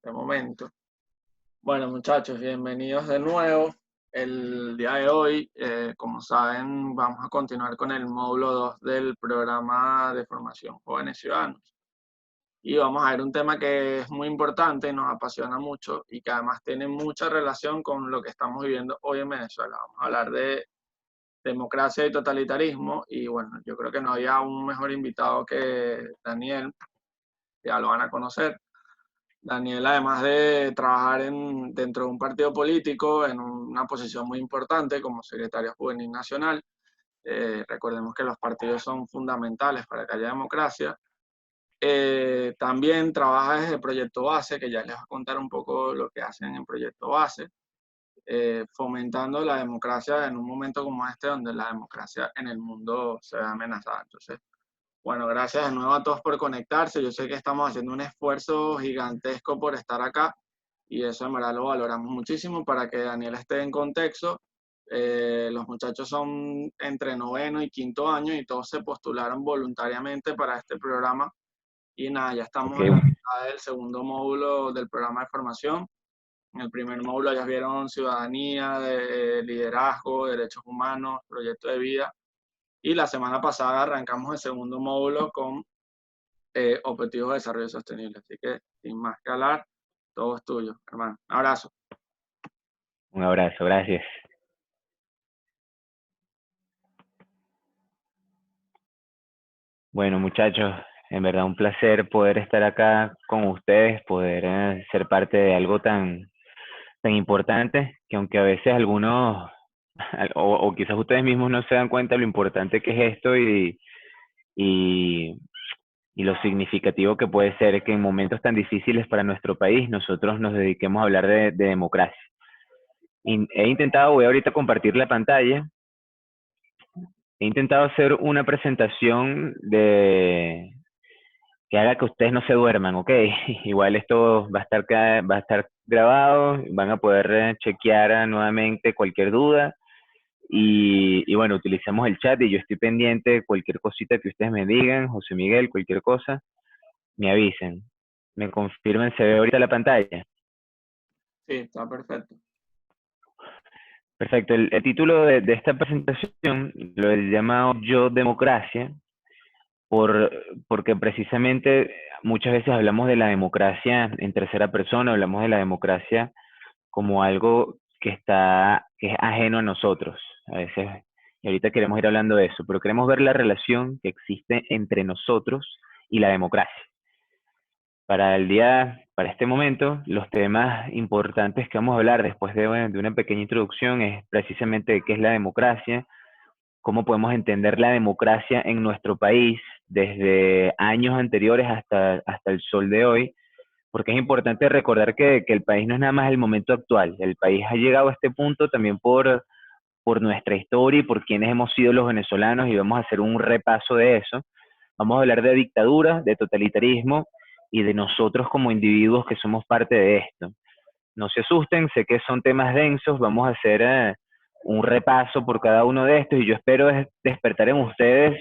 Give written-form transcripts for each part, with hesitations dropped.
este momento. Bueno, muchachos, bienvenidos de nuevo. El día de hoy, como saben, vamos a continuar con el módulo 2 del programa de formación Jóvenes Ciudadanos. Y vamos a ver un tema que es muy importante y nos apasiona mucho y que además tiene mucha relación con lo que estamos viviendo hoy en Venezuela. Vamos a hablar de democracia y totalitarismo y bueno, yo creo que no había un mejor invitado que Daniel, ya lo van a conocer. Daniel, además de trabajar dentro de un partido político en una posición muy importante como secretario juvenil nacional, recordemos que los partidos son fundamentales para que haya democracia. También trabaja desde Proyecto Base, que ya les voy a contar un poco lo que hacen en Proyecto Base, fomentando la democracia en un momento como este, donde la democracia en el mundo se ve amenazada. Entonces, bueno, gracias de nuevo a todos por conectarse. Yo sé que estamos haciendo un esfuerzo gigantesco por estar acá y eso en verdad lo valoramos muchísimo. Para que Daniel esté en contexto, los muchachos son entre noveno y quinto año y todos se postularon voluntariamente para este programa. Y nada, ya estamos en la mitad del segundo módulo del programa de formación. En el primer módulo ya vieron ciudadanía, liderazgo, derechos humanos, proyecto de vida. Y la semana pasada arrancamos el segundo módulo con objetivos de desarrollo sostenible. Así que, sin más que hablar, todo es tuyo, hermano. Un abrazo. Un abrazo, gracias. Bueno, muchachos, en verdad un placer poder estar acá con ustedes, poder ser parte de algo tan importante, que aunque a veces algunos, o quizás ustedes mismos no se dan cuenta lo importante que es esto y, y lo significativo que puede ser que en momentos tan difíciles para nuestro país nosotros nos dediquemos a hablar de democracia. He intentado, voy ahorita a compartir la pantalla. He intentado hacer una presentación que haga que ustedes no se duerman, ¿ok? Igual esto va a estar grabado, van a poder chequear nuevamente cualquier duda. Y bueno, utilicemos el chat y yo estoy pendiente de cualquier cosita que ustedes me digan, José Miguel, cualquier cosa, me avisen. Me confirmen, ¿se ve ahorita la pantalla? Sí, está perfecto. Perfecto. El título de esta presentación lo he llamado Yo Democracia, porque precisamente muchas veces hablamos de la democracia en tercera persona, hablamos de la democracia como algo que es ajeno a nosotros. A veces, y ahorita queremos ir hablando de eso, pero queremos ver la relación que existe entre nosotros y la democracia. Para este momento, los temas importantes que vamos a hablar después de una pequeña introducción es precisamente de qué es la democracia, cómo podemos entender la democracia en nuestro país desde años anteriores hasta el sol de hoy, porque es importante recordar que el país no es nada más el momento actual. El país ha llegado a este punto también por nuestra historia y por quienes hemos sido los venezolanos, y vamos a hacer un repaso de eso. Vamos a hablar de dictadura, de totalitarismo y de nosotros como individuos que somos parte de esto. No se asusten, sé que son temas densos, vamos a hacer un repaso por cada uno de estos y yo espero despertar en ustedes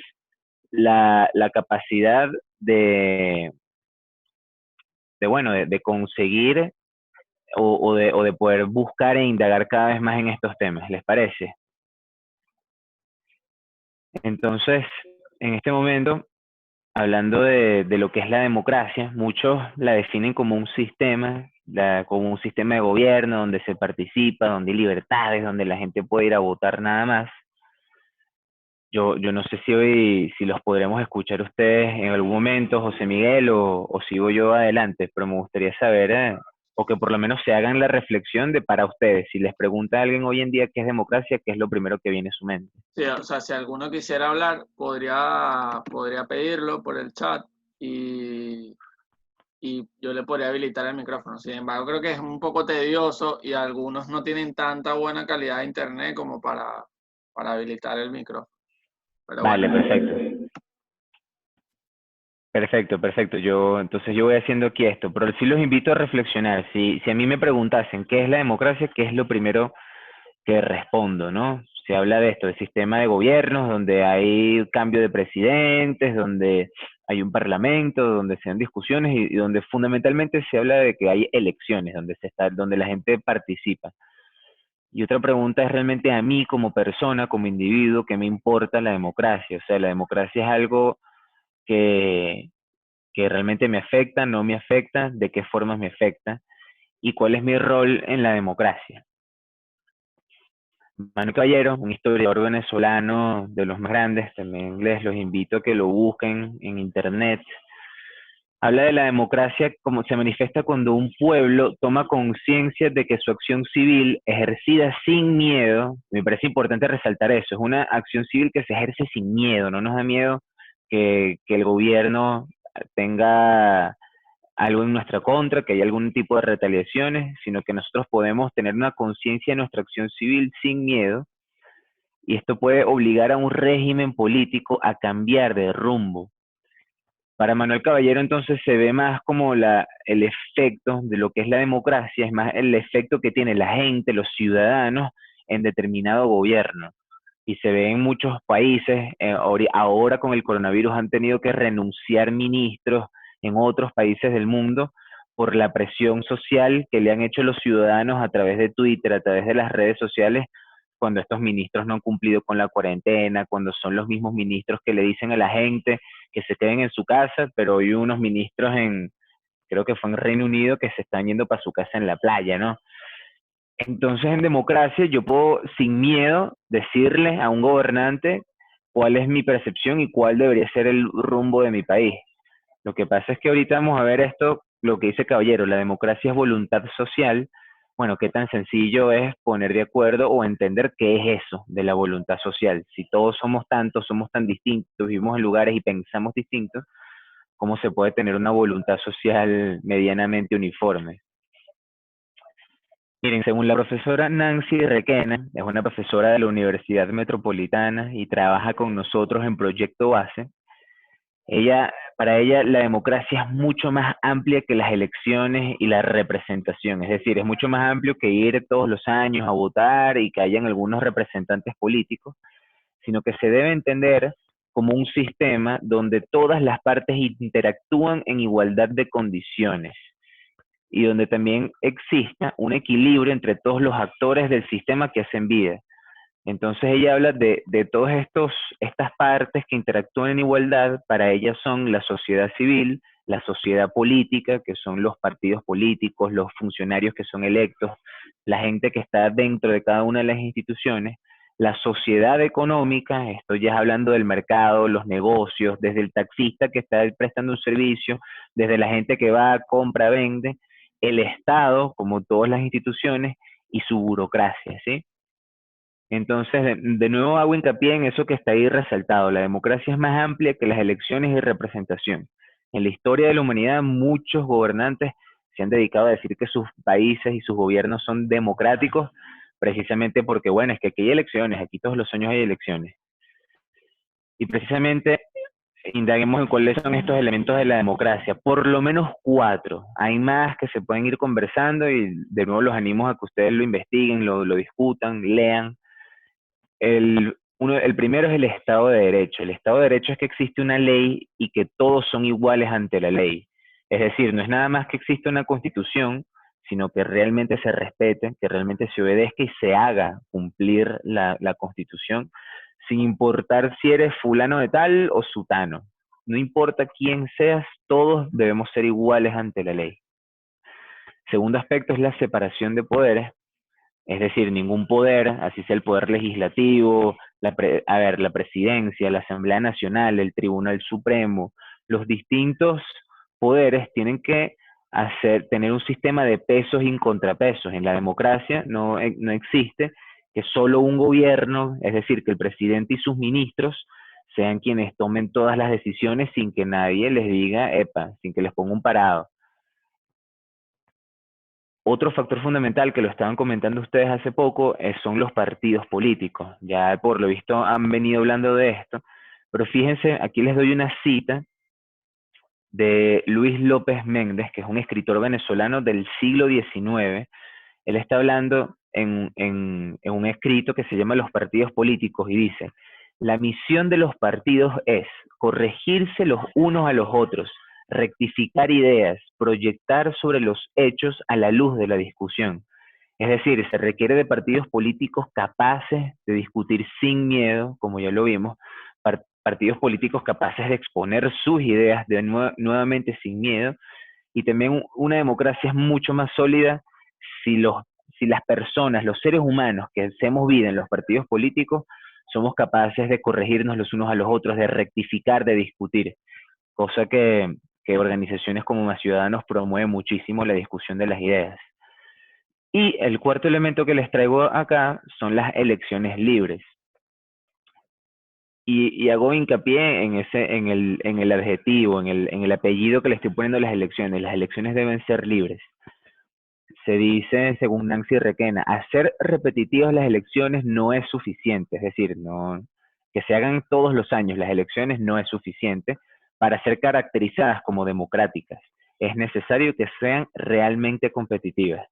la capacidad de conseguir o de poder buscar e indagar cada vez más en estos temas. ¿Les parece? Entonces, en este momento, hablando de lo que es la democracia, muchos la definen como un sistema, como un sistema de gobierno donde se participa, donde hay libertades, donde la gente puede ir a votar nada más. Yo no sé si los podremos escuchar ustedes en algún momento, José Miguel, o sigo yo adelante, pero me gustaría saber, o que por lo menos se hagan la reflexión de para ustedes. Si les pregunta a alguien hoy en día qué es democracia, ¿qué es lo primero que viene a su mente? Sí, o sea, si alguno quisiera hablar, podría pedirlo por el chat y, y yo le podría habilitar el micrófono. Sin embargo, creo que es un poco tedioso y algunos no tienen tanta buena calidad de internet como para habilitar el micrófono. Pero Vale, bueno. perfecto. Perfecto. Entonces yo voy haciendo aquí esto, pero sí los invito a reflexionar. Si a mí me preguntasen qué es la democracia, qué es lo primero que respondo, ¿no? se habla de esto, del sistema de gobiernos, donde hay cambio de presidentes, donde hay un parlamento, donde se dan discusiones y donde fundamentalmente se habla de que hay elecciones, donde la gente participa. Y otra pregunta es realmente a mí como persona, como individuo, ¿qué me importa la democracia? O sea, la democracia es algo que, que realmente me afecta, no me afecta, de qué formas me afecta y cuál es mi rol en la democracia. Manuel Caballero, un historiador venezolano de los más grandes, también en inglés, los invito a que lo busquen en internet. Habla de la democracia como se manifiesta cuando un pueblo toma conciencia de que su acción civil ejercida sin miedo, me parece importante resaltar eso, es una acción civil que se ejerce sin miedo, no nos da miedo que el gobierno tenga algo en nuestra contra, que haya algún tipo de retaliaciones, sino que nosotros podemos tener una conciencia de nuestra acción civil sin miedo, y esto puede obligar a un régimen político a cambiar de rumbo. Para Manuel Caballero entonces se ve más como el efecto de lo que es la democracia, es más el efecto que tiene la gente, los ciudadanos en determinado gobierno. Y se ve en muchos países, ahora con el coronavirus han tenido que renunciar ministros en otros países del mundo por la presión social que le han hecho los ciudadanos a través de Twitter, a través de las redes sociales, cuando estos ministros no han cumplido con la cuarentena, cuando son los mismos ministros que le dicen a la gente que se queden en su casa, pero hay unos ministros creo que fue en Reino Unido, que se están yendo para su casa en la playa, ¿no? Entonces, en democracia, yo puedo sin miedo decirle a un gobernante cuál es mi percepción y cuál debería ser el rumbo de mi país. Lo que pasa es que ahorita vamos a ver esto, lo que dice Caballero, la democracia es voluntad social. Bueno, qué tan sencillo es poner de acuerdo o entender qué es eso de la voluntad social. Si todos somos tantos, somos tan distintos, vivimos en lugares y pensamos distintos, ¿cómo se puede tener una voluntad social medianamente uniforme? Miren, según la profesora Nancy Requena, es una profesora de la Universidad Metropolitana y trabaja con nosotros en Proyecto Base. Para ella, la democracia es mucho más amplia que las elecciones y la representación. Es decir, es mucho más amplio que ir todos los años a votar y que hayan algunos representantes políticos, sino que se debe entender como un sistema donde todas las partes interactúan en igualdad de condiciones y donde también exista un equilibrio entre todos los actores del sistema que hacen vida. Entonces ella habla de todas estas partes que interactúan en igualdad. Para ella son la sociedad civil, la sociedad política, que son los partidos políticos, los funcionarios que son electos, la gente que está dentro de cada una de las instituciones, la sociedad económica, esto ya es hablando del mercado, los negocios, desde el taxista que está prestando un servicio, desde la gente que va, compra, vende, el Estado, como todas las instituciones, y su burocracia, ¿sí? Entonces, de nuevo hago hincapié en eso que está ahí resaltado. La democracia es más amplia que las elecciones y representación. En la historia de la humanidad, muchos gobernantes se han dedicado a decir que sus países y sus gobiernos son democráticos, precisamente porque, bueno, es que aquí hay elecciones, aquí todos los años hay elecciones. Y precisamente indaguemos en cuáles son estos elementos de la democracia. Por lo menos 4. Hay más que se pueden ir conversando y de nuevo los animo a que ustedes lo investiguen, lo discutan, lean. El primero es el Estado de Derecho. El Estado de Derecho es que existe una ley y que todos son iguales ante la ley. Es decir, no es nada más que exista una constitución, sino que realmente se respete, que realmente se obedezca y se haga cumplir la constitución, sin importar si eres fulano de tal o sutano. No importa quién seas, todos debemos ser iguales ante la ley. Segundo aspecto es la separación de poderes. Es decir, ningún poder, así sea el poder legislativo, la presidencia, la Asamblea Nacional, el Tribunal Supremo, los distintos poderes tienen que tener un sistema de pesos y contrapesos. En la democracia no existe que solo un gobierno, es decir, que el presidente y sus ministros sean quienes tomen todas las decisiones sin que nadie les diga, epa, sin que les ponga un parado. Otro factor fundamental que lo estaban comentando ustedes hace poco son los partidos políticos. Ya por lo visto han venido hablando de esto, pero fíjense, aquí les doy una cita de Luis López Méndez, que es un escritor venezolano del siglo XIX. Él está hablando en un escrito que se llama Los partidos políticos y dice, la misión de los partidos es corregirse los unos a los otros, rectificar ideas, proyectar sobre los hechos a la luz de la discusión. Es decir, se requiere de partidos políticos capaces de discutir sin miedo, como ya lo vimos, partidos políticos capaces de exponer sus ideas nuevamente sin miedo, y también una democracia es mucho más sólida si, si las personas, los seres humanos que hacemos vida en los partidos políticos, somos capaces de corregirnos los unos a los otros, de rectificar, de discutir, cosa que organizaciones como Más Ciudadanos promueven muchísimo la discusión de las ideas. Y el cuarto elemento que les traigo acá son las elecciones libres. Y hago hincapié en el adjetivo, en el apellido que le estoy poniendo a las elecciones. Las elecciones deben ser libres. Se dice, según Nancy Requena, hacer repetitivas las elecciones no es suficiente. Es decir, no, que se hagan todos los años las elecciones no es suficiente para ser caracterizadas como democráticas. Es necesario que sean realmente competitivas.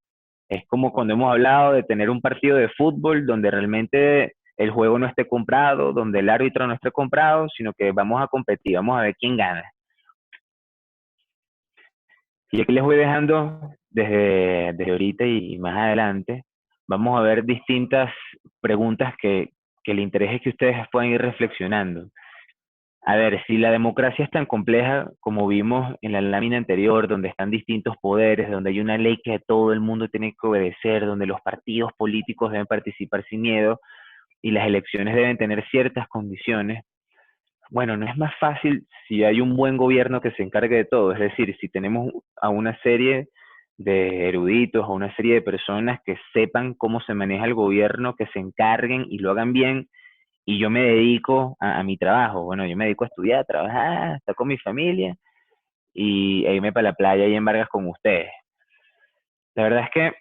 Es como cuando hemos hablado de tener un partido de fútbol donde realmente el juego no esté comprado, donde el árbitro no esté comprado, sino que vamos a competir, vamos a ver quién gana. Y aquí les voy dejando desde ahorita y más adelante, vamos a ver distintas preguntas que le interese que ustedes puedan ir reflexionando. A ver, si la democracia es tan compleja como vimos en la lámina anterior, donde están distintos poderes, donde hay una ley que todo el mundo tiene que obedecer, donde los partidos políticos deben participar sin miedo y las elecciones deben tener ciertas condiciones, bueno, no es más fácil si hay un buen gobierno que se encargue de todo. Es decir, si tenemos a una serie de eruditos, a una serie de personas que sepan cómo se maneja el gobierno, que se encarguen y lo hagan bien, y yo me dedico a mi trabajo. Bueno, yo me dedico a estudiar, a trabajar, a estar con mi familia y a irme para la playa y en Vargas con ustedes. La verdad es que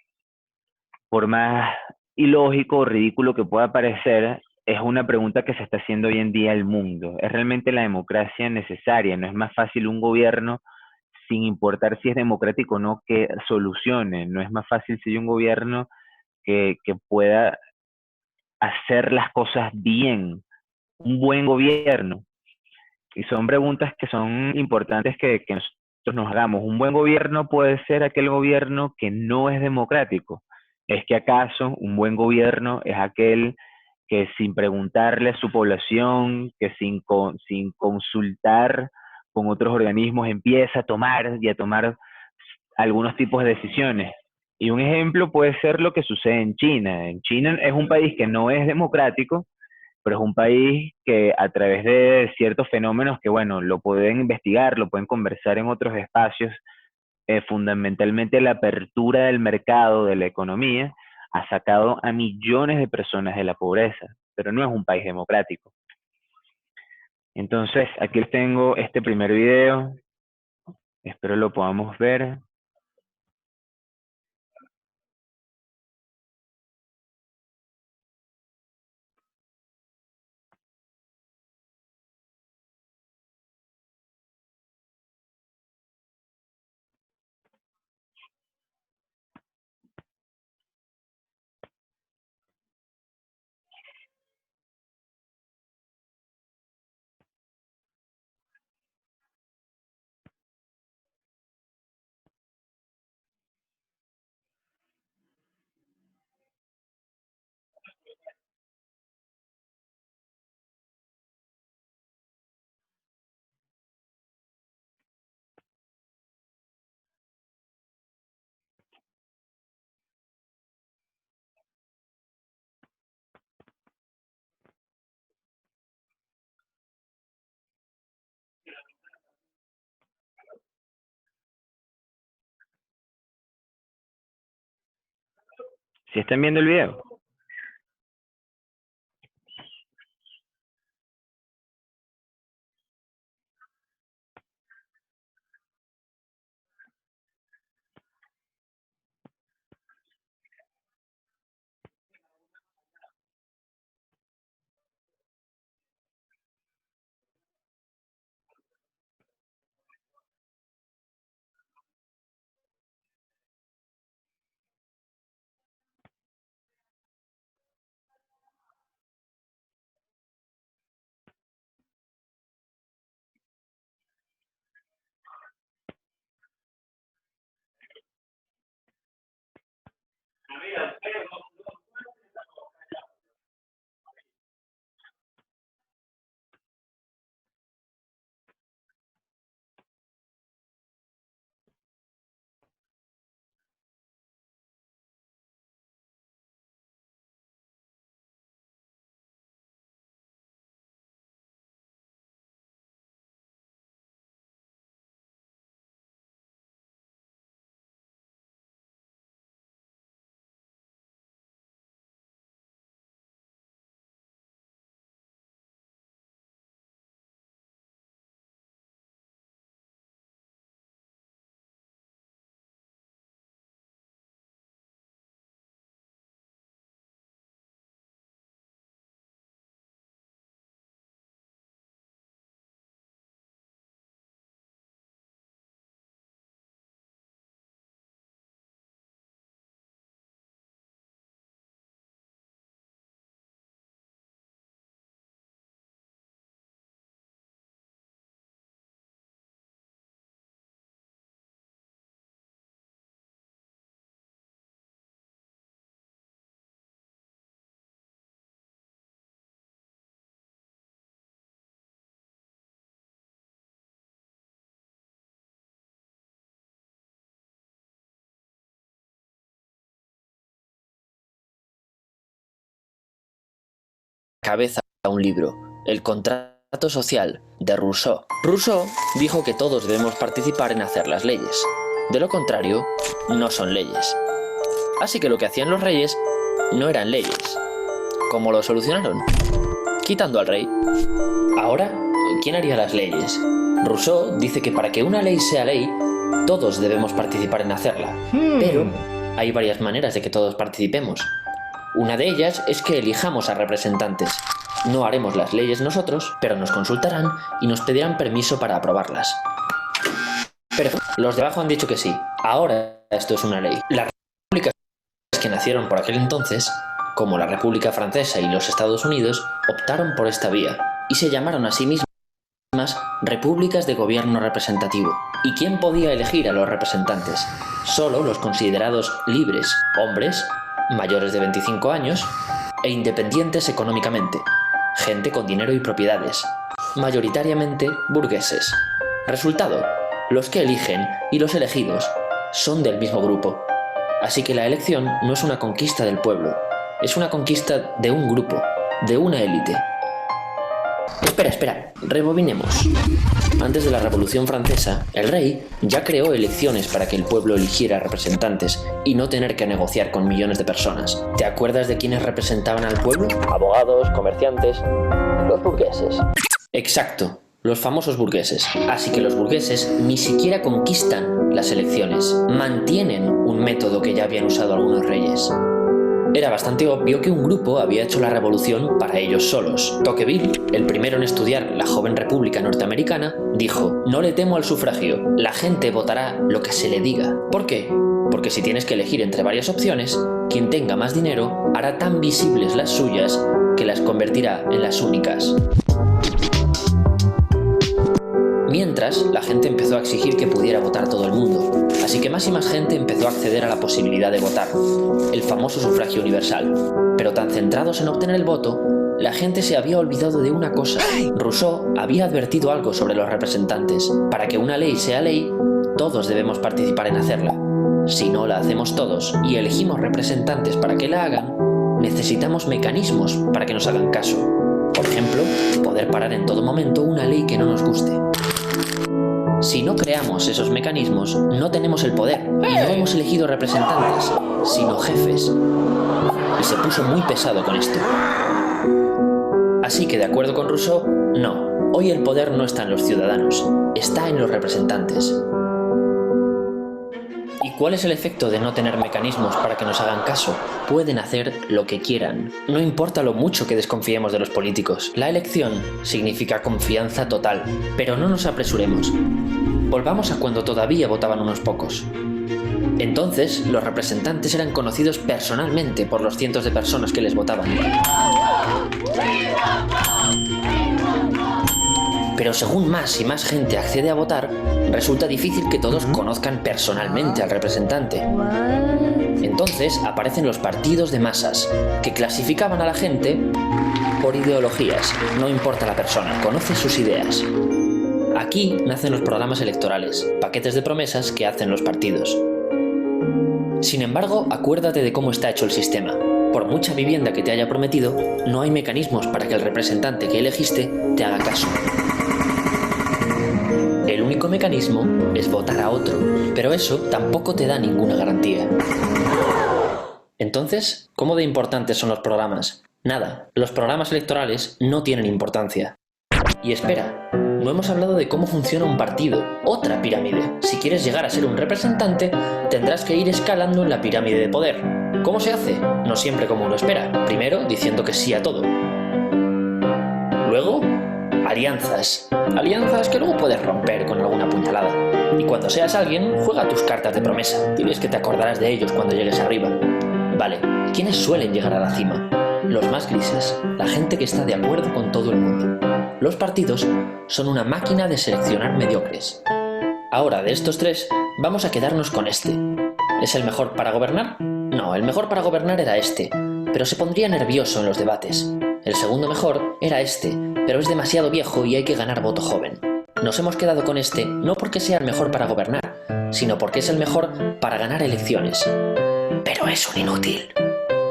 por más ilógico o ridículo que pueda parecer, es una pregunta que se está haciendo hoy en día el mundo. ¿Es realmente la democracia necesaria? ¿No es más fácil un gobierno, sin importar si es democrático o no, que solucione? ¿No es más fácil si hay un gobierno que pueda hacer las cosas bien? Un buen gobierno. Y son preguntas que son importantes que nosotros nos hagamos. ¿Un buen gobierno puede ser aquel gobierno que no es democrático? ¿Es que acaso un buen gobierno es aquel que sin preguntarle a su población, que sin consultar con otros organismos empieza a tomar y a tomar algunos tipos de decisiones? Y un ejemplo puede ser lo que sucede en China. En China es un país que no es democrático, pero es un país que a través de ciertos fenómenos que, bueno, lo pueden investigar, lo pueden conversar en otros espacios, fundamentalmente la apertura del mercado, de la economía, ha sacado a millones de personas de la pobreza, pero no es un país democrático. Entonces, aquí les tengo este primer video, espero lo podamos ver. Si están viendo el video. cabeza un libro, El contrato social, de Rousseau. Rousseau dijo que todos debemos participar en hacer las leyes. De lo contrario, no son leyes. Así que lo que hacían los reyes no eran leyes. ¿Cómo lo solucionaron? Quitando al rey. Ahora, ¿quién haría las leyes? Rousseau dice que para que una ley sea ley, todos debemos participar en hacerla. Pero hay varias maneras de que todos participemos. Una de ellas es que elijamos a representantes. No haremos las leyes nosotros, pero nos consultarán y nos pedirán permiso para aprobarlas. Pero los de abajo han dicho que sí. Ahora esto es una ley. Las repúblicas que nacieron por aquel entonces, como la República Francesa y los Estados Unidos, optaron por esta vía y se llamaron a sí mismas repúblicas de gobierno representativo. ¿Y quién podía elegir a los representantes? Solo los considerados libres, hombres, mayores de 25 años e independientes económicamente, gente con dinero y propiedades, mayoritariamente burgueses. Resultado, los que eligen y los elegidos son del mismo grupo. Así que la elección no es una conquista del pueblo, es una conquista de un grupo, de una élite. Espera, rebobinemos. Antes de la Revolución Francesa, el rey ya creó elecciones para que el pueblo eligiera representantes y no tener que negociar con millones de personas. ¿Te acuerdas de quiénes representaban al pueblo? Abogados, comerciantes, los burgueses. Exacto, los famosos burgueses. Así que los burgueses ni siquiera conquistan las elecciones, mantienen un método que ya habían usado algunos reyes. Era bastante obvio que un grupo había hecho la revolución para ellos solos. Tocqueville, el primero en estudiar la joven república norteamericana, dijo: no le temo al sufragio, la gente votará lo que se le diga. ¿Por qué? Porque si tienes que elegir entre varias opciones, quien tenga más dinero hará tan visibles las suyas que las convertirá en las únicas. Mientras, la gente empezó a exigir que pudiera votar todo el mundo, así que más y más gente empezó a acceder a la posibilidad de votar, el famoso sufragio universal. Pero tan centrados en obtener el voto, la gente se había olvidado de una cosa. Rousseau había advertido algo sobre los representantes. Para que una ley sea ley, todos debemos participar en hacerla. Si no la hacemos todos y elegimos representantes para que la hagan, necesitamos mecanismos para que nos hagan caso. Por ejemplo, poder parar en todo momento una ley que no nos guste. Si no creamos esos mecanismos, no tenemos el poder y no hemos elegido representantes, sino jefes. Y se puso muy pesado con esto. Así que, de acuerdo con Rousseau, no, hoy el poder no está en los ciudadanos, está en los representantes. ¿Y cuál es el efecto de no tener mecanismos para que nos hagan caso? Pueden hacer lo que quieran. No importa lo mucho que desconfiemos de los políticos. La elección significa confianza total, pero no nos apresuremos. Volvamos a cuando todavía votaban unos pocos. Entonces, los representantes eran conocidos personalmente por los cientos de personas que les votaban. Pero según más y más gente accede a votar, resulta difícil que todos conozcan personalmente al representante. Entonces aparecen los partidos de masas, que clasificaban a la gente por ideologías. No importa la persona, conoce sus ideas. Aquí nacen los programas electorales, paquetes de promesas que hacen los partidos. Sin embargo, acuérdate de cómo está hecho el sistema. Por mucha vivienda que te haya prometido, no hay mecanismos para que el representante que elegiste te haga caso. El único mecanismo es votar a otro, pero eso tampoco te da ninguna garantía. Entonces, ¿cómo de importantes son los programas? Nada, los programas electorales no tienen importancia. Y espera, no hemos hablado de cómo funciona un partido, otra pirámide. Si quieres llegar a ser un representante, tendrás que ir escalando en la pirámide de poder. ¿Cómo se hace? No siempre como uno espera. Primero, diciendo que sí a todo. Luego, alianzas. Alianzas que luego puedes romper con alguna puñalada. Y cuando seas alguien, juega tus cartas de promesa. Diles que te acordarás de ellos cuando llegues arriba. Vale, ¿quiénes suelen llegar a la cima? Los más grises, la gente que está de acuerdo con todo el mundo. Los partidos son una máquina de seleccionar mediocres. Ahora, de estos tres, vamos a quedarnos con este. ¿Es el mejor para gobernar? No, el mejor para gobernar era este, pero se pondría nervioso en los debates. El segundo mejor era este, pero es demasiado viejo y hay que ganar voto joven. Nos hemos quedado con este no porque sea el mejor para gobernar, sino porque es el mejor para ganar elecciones. Pero es un inútil.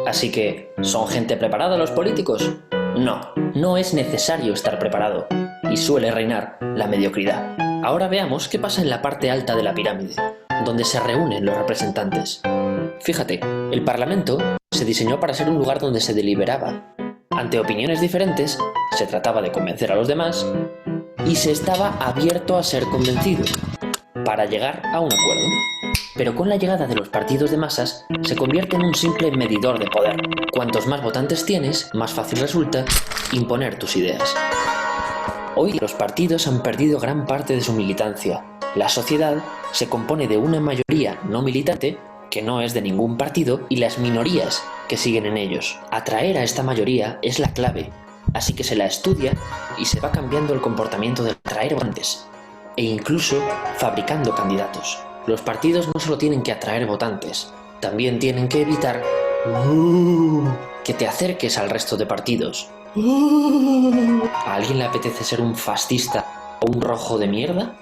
Así que, ¿son gente preparada los políticos? No, no es necesario estar preparado y suele reinar la mediocridad. Ahora veamos qué pasa en la parte alta de la pirámide, donde se reúnen los representantes. Fíjate, el Parlamento se diseñó para ser un lugar donde se deliberaba. Ante opiniones diferentes, se trataba de convencer a los demás y se estaba abierto a ser convencido, para llegar a un acuerdo. Pero con la llegada de los partidos de masas, se convierte en un simple medidor de poder. Cuantos más votantes tienes, más fácil resulta imponer tus ideas. Hoy los partidos han perdido gran parte de su militancia. La sociedad se compone de una mayoría no militante, que no es de ningún partido, y las minorías que siguen en ellos. Atraer a esta mayoría es la clave, así que se la estudia y se va cambiando el comportamiento de atraer votantes, e incluso fabricando candidatos. Los partidos no solo tienen que atraer votantes, también tienen que evitar que te acerques al resto de partidos. ¿A alguien le apetece ser un fascista o un rojo de mierda?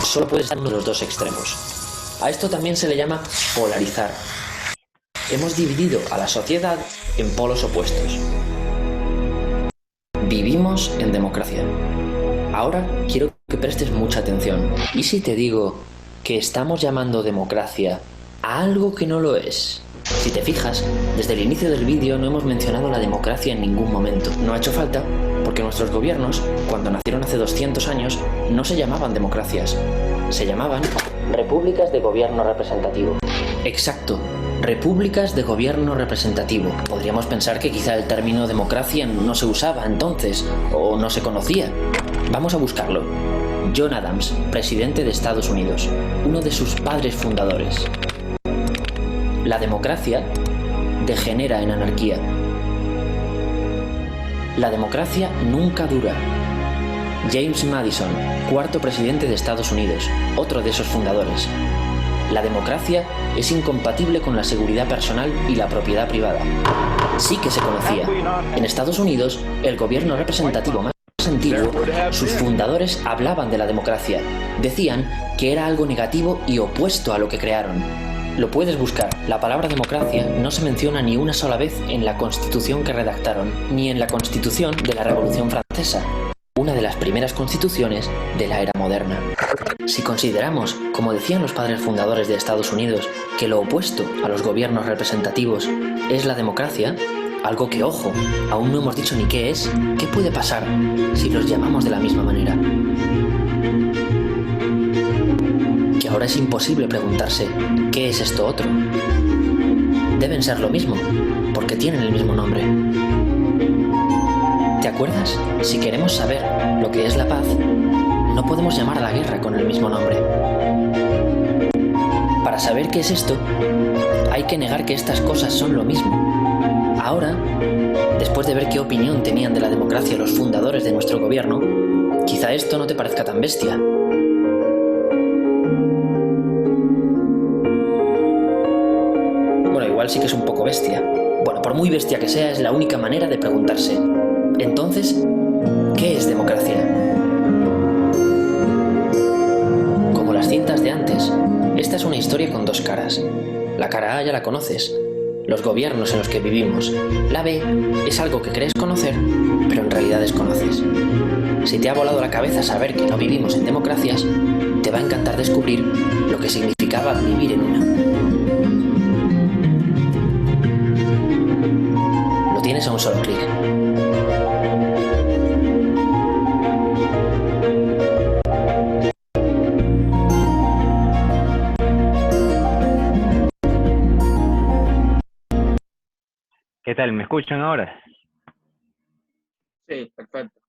Solo puedes estar en uno de los dos extremos. A esto también se le llama polarizar. Hemos dividido a la sociedad en polos opuestos. Vivimos en democracia. Ahora quiero que prestes mucha atención. ¿Y si te digo que estamos llamando democracia a algo que no lo es? Si te fijas, desde el inicio del vídeo no hemos mencionado la democracia en ningún momento. No ha hecho falta, porque nuestros gobiernos, cuando nacieron hace 200 años, no se llamaban democracias. Se llamaban repúblicas de gobierno representativo. Exacto, repúblicas de gobierno representativo. Podríamos pensar que quizá el término democracia no se usaba entonces, o no se conocía. Vamos a buscarlo. John Adams, presidente de Estados Unidos, uno de sus padres fundadores. La democracia degenera en anarquía. La democracia nunca dura. James Madison, cuarto presidente de Estados Unidos, otro de esos fundadores. La democracia es incompatible con la seguridad personal y la propiedad privada. Sí que se conocía. En Estados Unidos, el gobierno representativo más antiguo, sus fundadores hablaban de la democracia. Decían que era algo negativo y opuesto a lo que crearon. Lo puedes buscar. La palabra democracia no se menciona ni una sola vez en la Constitución que redactaron, ni en la Constitución de la Revolución Francesa, una de las primeras constituciones de la era moderna. Si consideramos, como decían los padres fundadores de Estados Unidos, que lo opuesto a los gobiernos representativos es la democracia, algo que, ojo, aún no hemos dicho ni qué es, ¿qué puede pasar si los llamamos de la misma manera? Que ahora es imposible preguntarse ¿qué es esto otro? Deben ser lo mismo, porque tienen el mismo nombre. ¿Te acuerdas? Si queremos saber lo que es la paz, no podemos llamar a la guerra con el mismo nombre. Para saber qué es esto, hay que negar que estas cosas son lo mismo. Ahora, después de ver qué opinión tenían de la democracia los fundadores de nuestro gobierno, quizá esto no te parezca tan bestia. Bueno, igual sí que es un poco bestia. Bueno, por muy bestia que sea, es la única manera de preguntarse. Entonces, ¿qué es democracia? Como las cintas de antes, esta es una historia con dos caras. La cara A ya la conoces, los gobiernos en los que vivimos. La B es algo que crees conocer, pero en realidad desconoces. Si te ha volado la cabeza saber que no vivimos en democracias, te va a encantar descubrir lo que significaba vivir en una. Lo tienes a un solo clic. ¿Qué tal? ¿Me escuchan ahora? Sí, perfecto.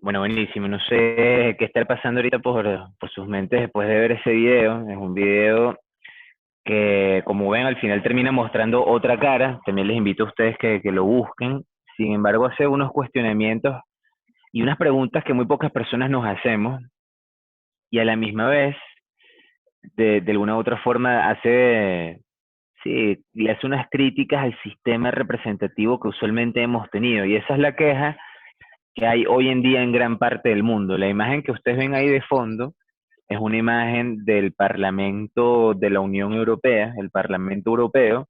Bueno, buenísimo. No sé qué está pasando ahorita por sus mentes después de ver ese video. Es un video que, como ven, al final termina mostrando otra cara. También les invito a ustedes que lo busquen. Sin embargo, hace unos cuestionamientos y unas preguntas que muy pocas personas nos hacemos. Y a la misma vez, de alguna u otra forma, sí, le hace unas críticas al sistema representativo que usualmente hemos tenido. Y esa es la queja que hay hoy en día en gran parte del mundo. La imagen que ustedes ven ahí de fondo es una imagen del Parlamento de la Unión Europea, el Parlamento Europeo,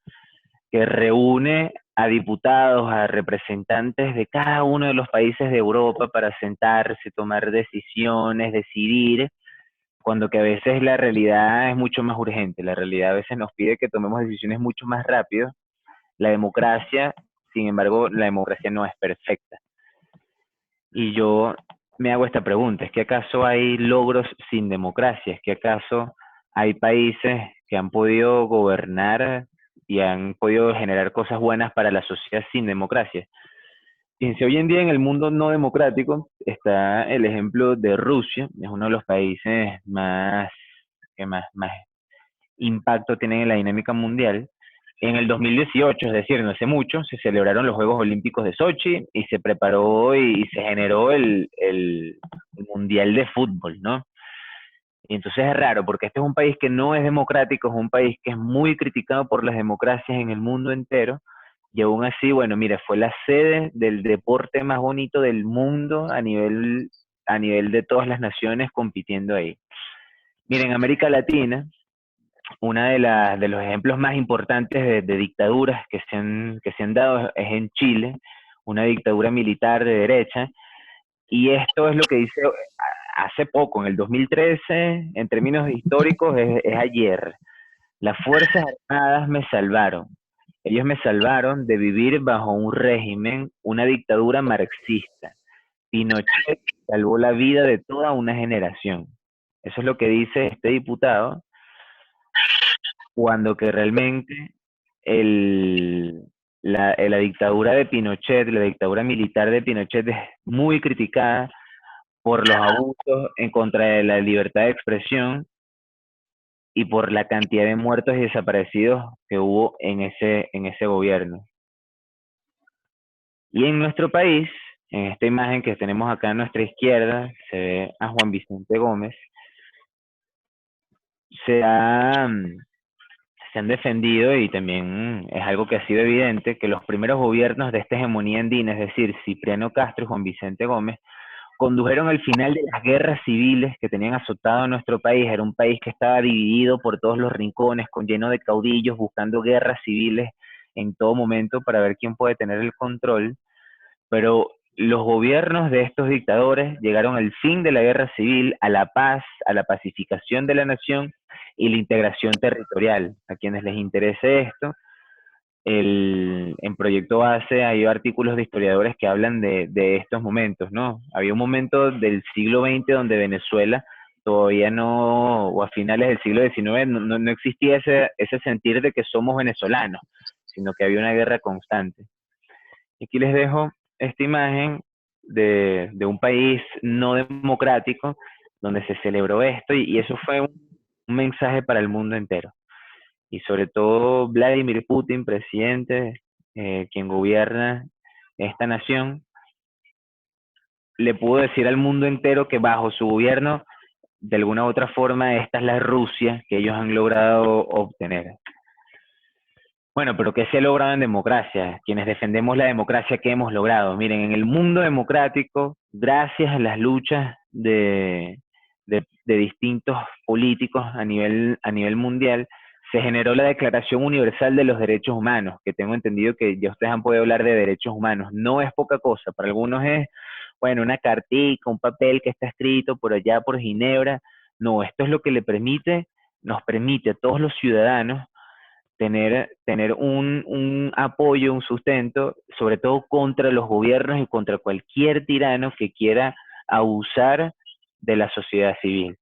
que reúne a diputados, a representantes de cada uno de los países de Europa para sentarse, tomar decisiones, decidir, cuando que a veces la realidad es mucho más urgente. La realidad a veces nos pide que tomemos decisiones mucho más rápido. La democracia, sin embargo, la democracia no es perfecta. Y yo me hago esta pregunta, ¿es que acaso hay logros sin democracia? ¿Es que acaso hay países que han podido gobernar y han podido generar cosas buenas para la sociedad sin democracia? Fíjense, hoy en día en el mundo no democrático está el ejemplo de Rusia, es uno de los países más impacto tienen en la dinámica mundial. En el 2018, es decir, no hace mucho, se celebraron los Juegos Olímpicos de Sochi y se preparó y se generó el Mundial de Fútbol, ¿no? Y entonces es raro, porque este es un país que no es democrático, es un país que es muy criticado por las democracias en el mundo entero, y aún así, bueno, mira, fue la sede del deporte más bonito del mundo a nivel de todas las naciones compitiendo ahí. Miren, América Latina, una de los ejemplos más importantes de dictaduras que se han dado es en Chile, una dictadura militar de derecha, y esto es lo que dice hace poco, en el 2013, en términos históricos, es ayer. Las Fuerzas Armadas me salvaron. Ellos me salvaron de vivir bajo un régimen, una dictadura marxista. Pinochet salvó la vida de toda una generación. Eso es lo que dice este diputado, cuando que realmente el, la dictadura de Pinochet, la dictadura militar de Pinochet es muy criticada por los abusos en contra de la libertad de expresión y por la cantidad de muertos y desaparecidos que hubo en ese gobierno. Y en nuestro país, en esta imagen que tenemos acá a nuestra izquierda, se ve a Juan Vicente Gómez, se ha, se han defendido, y también es algo que ha sido evidente, que los primeros gobiernos de esta hegemonía andina, es decir, Cipriano Castro y Juan Vicente Gómez, condujeron al final de las guerras civiles que tenían azotado a nuestro país. Era un país que estaba dividido por todos los rincones, lleno de caudillos, buscando guerras civiles en todo momento para ver quién puede tener el control. Pero los gobiernos de estos dictadores llegaron al fin de la guerra civil, a la paz, a la pacificación de la nación y la integración territorial. A quienes les interese esto, en Proyecto Base hay artículos de historiadores que hablan de estos momentos, ¿no? Había un momento del siglo XX donde Venezuela todavía no, o a finales del siglo XIX, no existía ese sentir de que somos venezolanos, sino que había una guerra constante. Y aquí les dejo esta imagen de un país no democrático donde se celebró esto, y eso fue un mensaje para el mundo entero. Y sobre todo Vladimir Putin, presidente, quien gobierna esta nación, le pudo decir al mundo entero que bajo su gobierno, de alguna u otra forma, esta es la Rusia que ellos han logrado obtener. Bueno, pero ¿qué se ha logrado en democracia? Quienes defendemos la democracia, ¿qué hemos logrado? Miren, en el mundo democrático, gracias a las luchas de distintos políticos a nivel mundial, se generó la Declaración Universal de los Derechos Humanos, que tengo entendido que ya ustedes han podido hablar de derechos humanos. No es poca cosa, para algunos es, bueno, una cartica, un papel que está escrito por allá por Ginebra. No, esto es lo que nos permite a todos los ciudadanos tener un apoyo, un sustento, sobre todo contra los gobiernos y contra cualquier tirano que quiera abusar de la sociedad civil.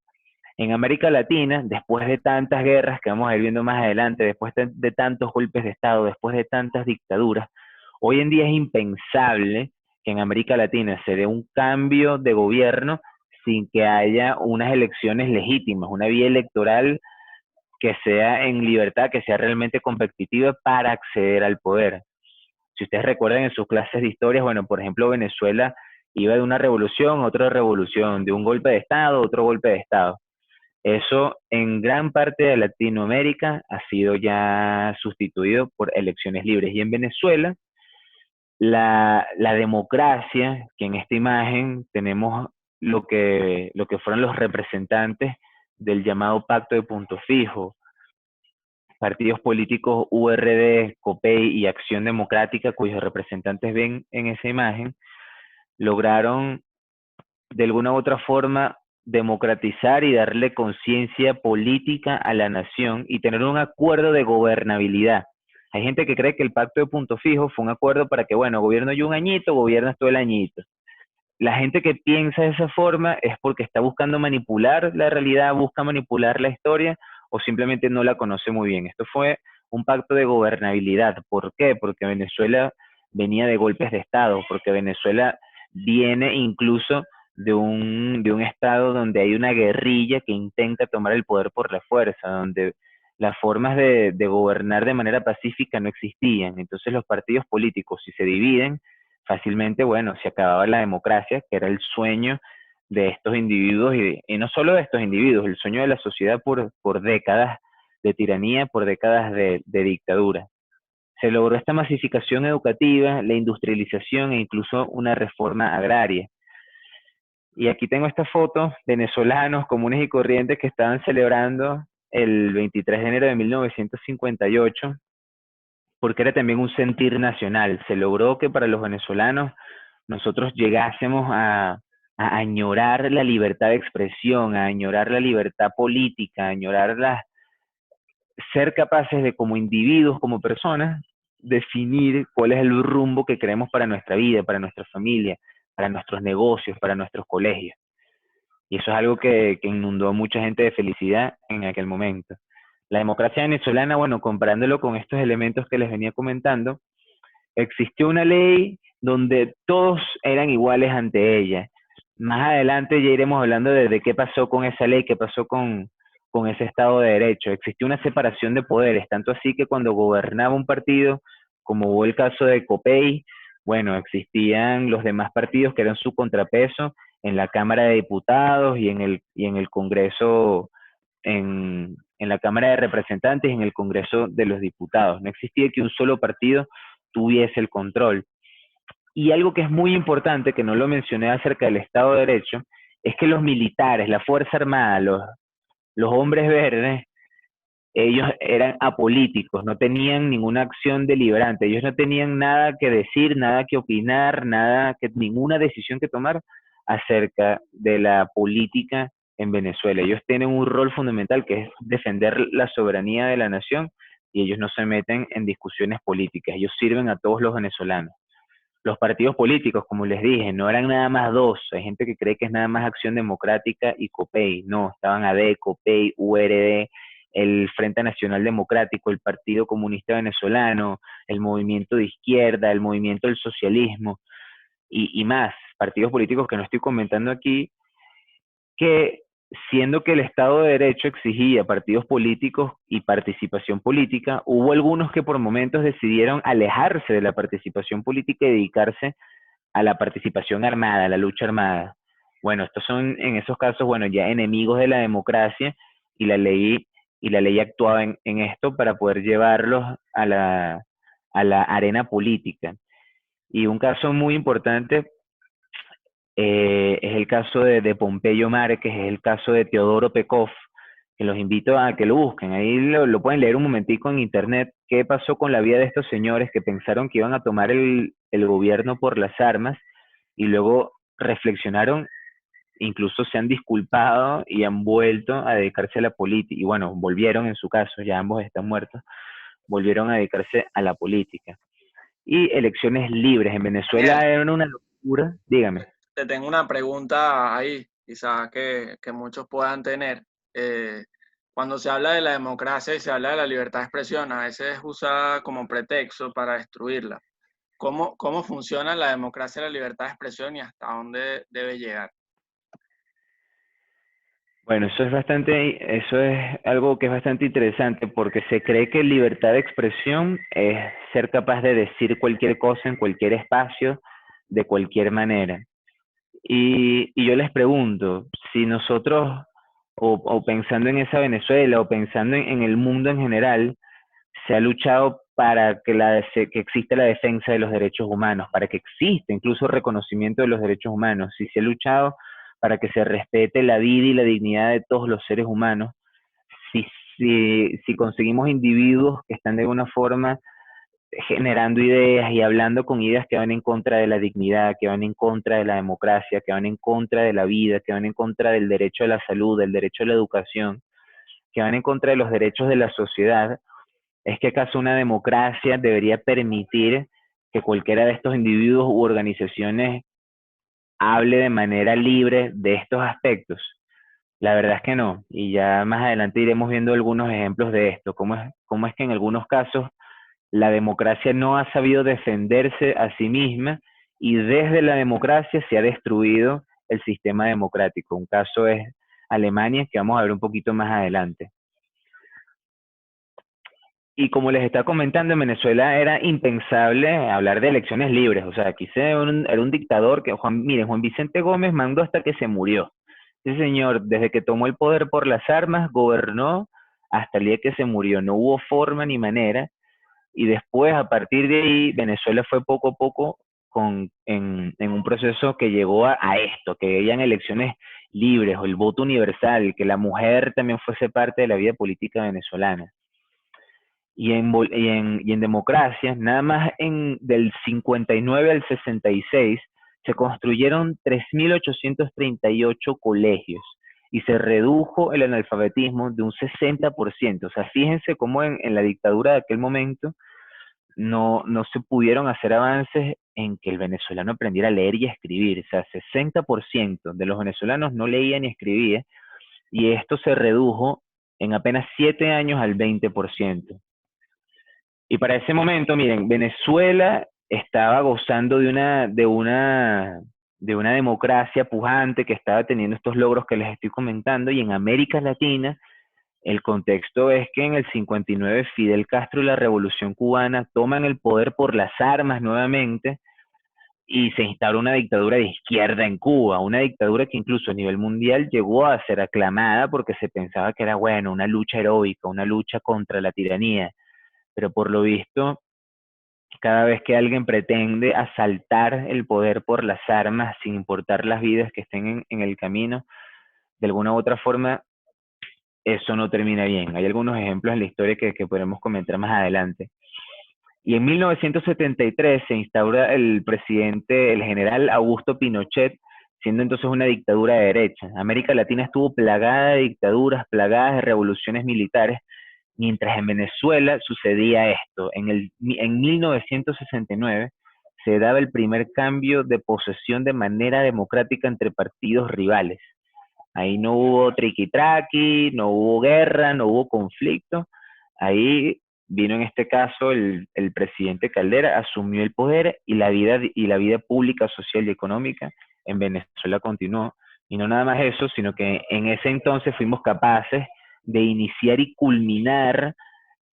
En América Latina, después de tantas guerras que vamos a ir viendo más adelante, después de tantos golpes de Estado, después de tantas dictaduras, hoy en día es impensable que en América Latina se dé un cambio de gobierno sin que haya unas elecciones legítimas, una vía electoral que sea en libertad, que sea realmente competitiva para acceder al poder. Si ustedes recuerdan en sus clases de historia, bueno, por ejemplo, Venezuela iba de una revolución a otra revolución, de un golpe de Estado a otro golpe de Estado. Eso en gran parte de Latinoamérica ha sido ya sustituido por elecciones libres. Y en Venezuela, la democracia, que en esta imagen tenemos lo que fueron los representantes del llamado Pacto de Punto Fijo, partidos políticos URD, COPEI y Acción Democrática, cuyos representantes ven en esa imagen, lograron de alguna u otra forma democratizar y darle conciencia política a la nación y tener un acuerdo de gobernabilidad. Hay gente que cree que el pacto de Punto Fijo fue un acuerdo para que, bueno, gobierno yo un añito, gobiernas todo el añito. La gente que piensa de esa forma es porque está buscando manipular la realidad, busca manipular la historia o simplemente no la conoce muy bien. Esto fue un pacto de gobernabilidad. ¿Por qué? Porque Venezuela venía de golpes de Estado, porque Venezuela viene incluso de un estado donde hay una guerrilla que intenta tomar el poder por la fuerza, donde las formas de gobernar de manera pacífica no existían. Entonces los partidos políticos, si se dividen, fácilmente, bueno, se acababa la democracia, que era el sueño de estos individuos, y no solo de estos individuos, el sueño de la sociedad por décadas de tiranía, por décadas de dictadura. Se logró esta masificación educativa, la industrialización e incluso una reforma agraria. Y aquí tengo esta foto, venezolanos comunes y corrientes que estaban celebrando el 23 de enero de 1958, porque era también un sentir nacional. Se logró que para los venezolanos nosotros llegásemos a añorar la libertad de expresión, a añorar la libertad política, a añorar ser capaces de como individuos, como personas, definir cuál es el rumbo que queremos para nuestra vida, para nuestra familia, para nuestros negocios, para nuestros colegios. Y eso es algo que inundó a mucha gente de felicidad en aquel momento. La democracia venezolana, bueno, comparándolo con estos elementos que les venía comentando, existió una ley donde todos eran iguales ante ella. Más adelante ya iremos hablando de qué pasó con esa ley, qué pasó con ese Estado de Derecho. Existió una separación de poderes, tanto así que cuando gobernaba un partido, como hubo el caso de COPEI, bueno, existían los demás partidos que eran su contrapeso en la Cámara de Diputados y en el Congreso, en la Cámara de Representantes y en el Congreso de los Diputados. No existía que un solo partido tuviese el control. Y algo que es muy importante, que no lo mencioné acerca del Estado de Derecho, es que los militares, la Fuerza Armada, los hombres verdes, ellos eran apolíticos, no tenían ninguna acción deliberante, ellos no tenían nada que decir, nada que opinar, ninguna decisión que tomar acerca de la política en Venezuela. Ellos tienen un rol fundamental que es defender la soberanía de la nación y ellos no se meten en discusiones políticas, ellos sirven a todos los venezolanos. Los partidos políticos, como les dije, no eran nada más dos. Hay gente que cree que es nada más Acción Democrática y COPEI. No, estaban AD, COPEI, URD, el Frente Nacional Democrático, el Partido Comunista Venezolano, el Movimiento de Izquierda, el Movimiento del Socialismo y más partidos políticos que no estoy comentando aquí, que siendo que el Estado de Derecho exigía partidos políticos y participación política, hubo algunos que por momentos decidieron alejarse de la participación política y dedicarse a la participación armada, a la lucha armada. Bueno, estos son en esos casos, bueno, ya enemigos de la democracia y la ley actuaba en esto para poder llevarlos a la arena política. Y un caso muy importante es el caso de Pompeyo Márquez, es el caso de Teodoro Pekov, que los invito a que lo busquen. Ahí lo pueden leer un momentico en internet. ¿Qué pasó con la vida de estos señores que pensaron que iban a tomar el gobierno por las armas y luego reflexionaron, incluso se han disculpado y han vuelto a dedicarse a la política? Y bueno, volvieron en su caso, ya ambos están muertos, volvieron a dedicarse a la política. Y elecciones libres. En Venezuela Bien, era una locura. Dígame. te tengo una pregunta ahí, quizás que muchos puedan tener. Eh, Cuando se habla de la democracia y se habla de la libertad de expresión, a veces es usada como pretexto para destruirla. ¿Cómo funciona la democracia y la libertad de expresión y hasta dónde debe llegar? Bueno, eso es algo que es bastante interesante porque se cree que libertad de expresión es ser capaz de decir cualquier cosa en cualquier espacio, de cualquier manera. Y yo les pregunto, si nosotros, o pensando en esa Venezuela, o pensando en el mundo en general, se ha luchado para que exista la defensa de los derechos humanos, para que exista incluso reconocimiento de los derechos humanos, si se ha luchado para que se respete la vida y la dignidad de todos los seres humanos, si si conseguimos individuos que están de alguna forma generando ideas y hablando con ideas que van en contra de la dignidad, que van en contra de la democracia, que van en contra de la vida, que van en contra del derecho a la salud, del derecho a la educación, que van en contra de los derechos de la sociedad, ¿es que acaso una democracia debería permitir que cualquiera de estos individuos u organizaciones hable de manera libre de estos aspectos? La verdad es que no, y ya más adelante iremos viendo algunos ejemplos de esto, cómo es que en algunos casos la democracia no ha sabido defenderse a sí misma y desde la democracia se ha destruido el sistema democrático. Un caso es Alemania, que vamos a ver un poquito más adelante. Y como les estaba comentando, en Venezuela era impensable hablar de elecciones libres. O sea, aquí era un dictador que, miren, Juan Vicente Gómez mandó hasta que se murió. Ese señor, desde que tomó el poder por las armas, gobernó hasta el día que se murió. No hubo forma ni manera. Y después, a partir de ahí, Venezuela fue poco a poco en un proceso que llegó a esto, que hayan elecciones libres o el voto universal, que la mujer también fuese parte de la vida política venezolana. Y en democracia, nada más del 59 al 66, se construyeron 3.838 colegios y se redujo el analfabetismo de un 60%. O sea, fíjense cómo en la dictadura de aquel momento no se pudieron hacer avances en que el venezolano aprendiera a leer y a escribir. O sea, 60% de los venezolanos no leía ni escribía, y esto se redujo en apenas 7 años al 20%. Y para ese momento, miren, Venezuela estaba gozando de una democracia pujante, que estaba teniendo estos logros que les estoy comentando, y en América Latina el contexto es que en el 59 Fidel Castro y la Revolución Cubana toman el poder por las armas nuevamente y se instaura una dictadura de izquierda en Cuba, una dictadura que incluso a nivel mundial llegó a ser aclamada porque se pensaba que era, bueno, una lucha heroica, una lucha contra la tiranía, pero por lo visto, cada vez que alguien pretende asaltar el poder por las armas, sin importar las vidas que estén en el camino, de alguna u otra forma, eso no termina bien. Hay algunos ejemplos en la historia que podremos comentar más adelante. Y en 1973 se instaura el general Augusto Pinochet, siendo entonces una dictadura de derecha. América Latina estuvo plagada de dictaduras, plagadas de revoluciones militares, mientras en Venezuela sucedía esto. En 1969 se daba el primer cambio de posesión de manera democrática entre partidos rivales. Ahí no hubo triqui-traqui, no hubo guerra, no hubo conflicto. Ahí vino en este caso el presidente Caldera, asumió el poder, y la vida pública, social y económica en Venezuela continuó. Y no nada más eso, sino que en ese entonces fuimos capaces de iniciar y culminar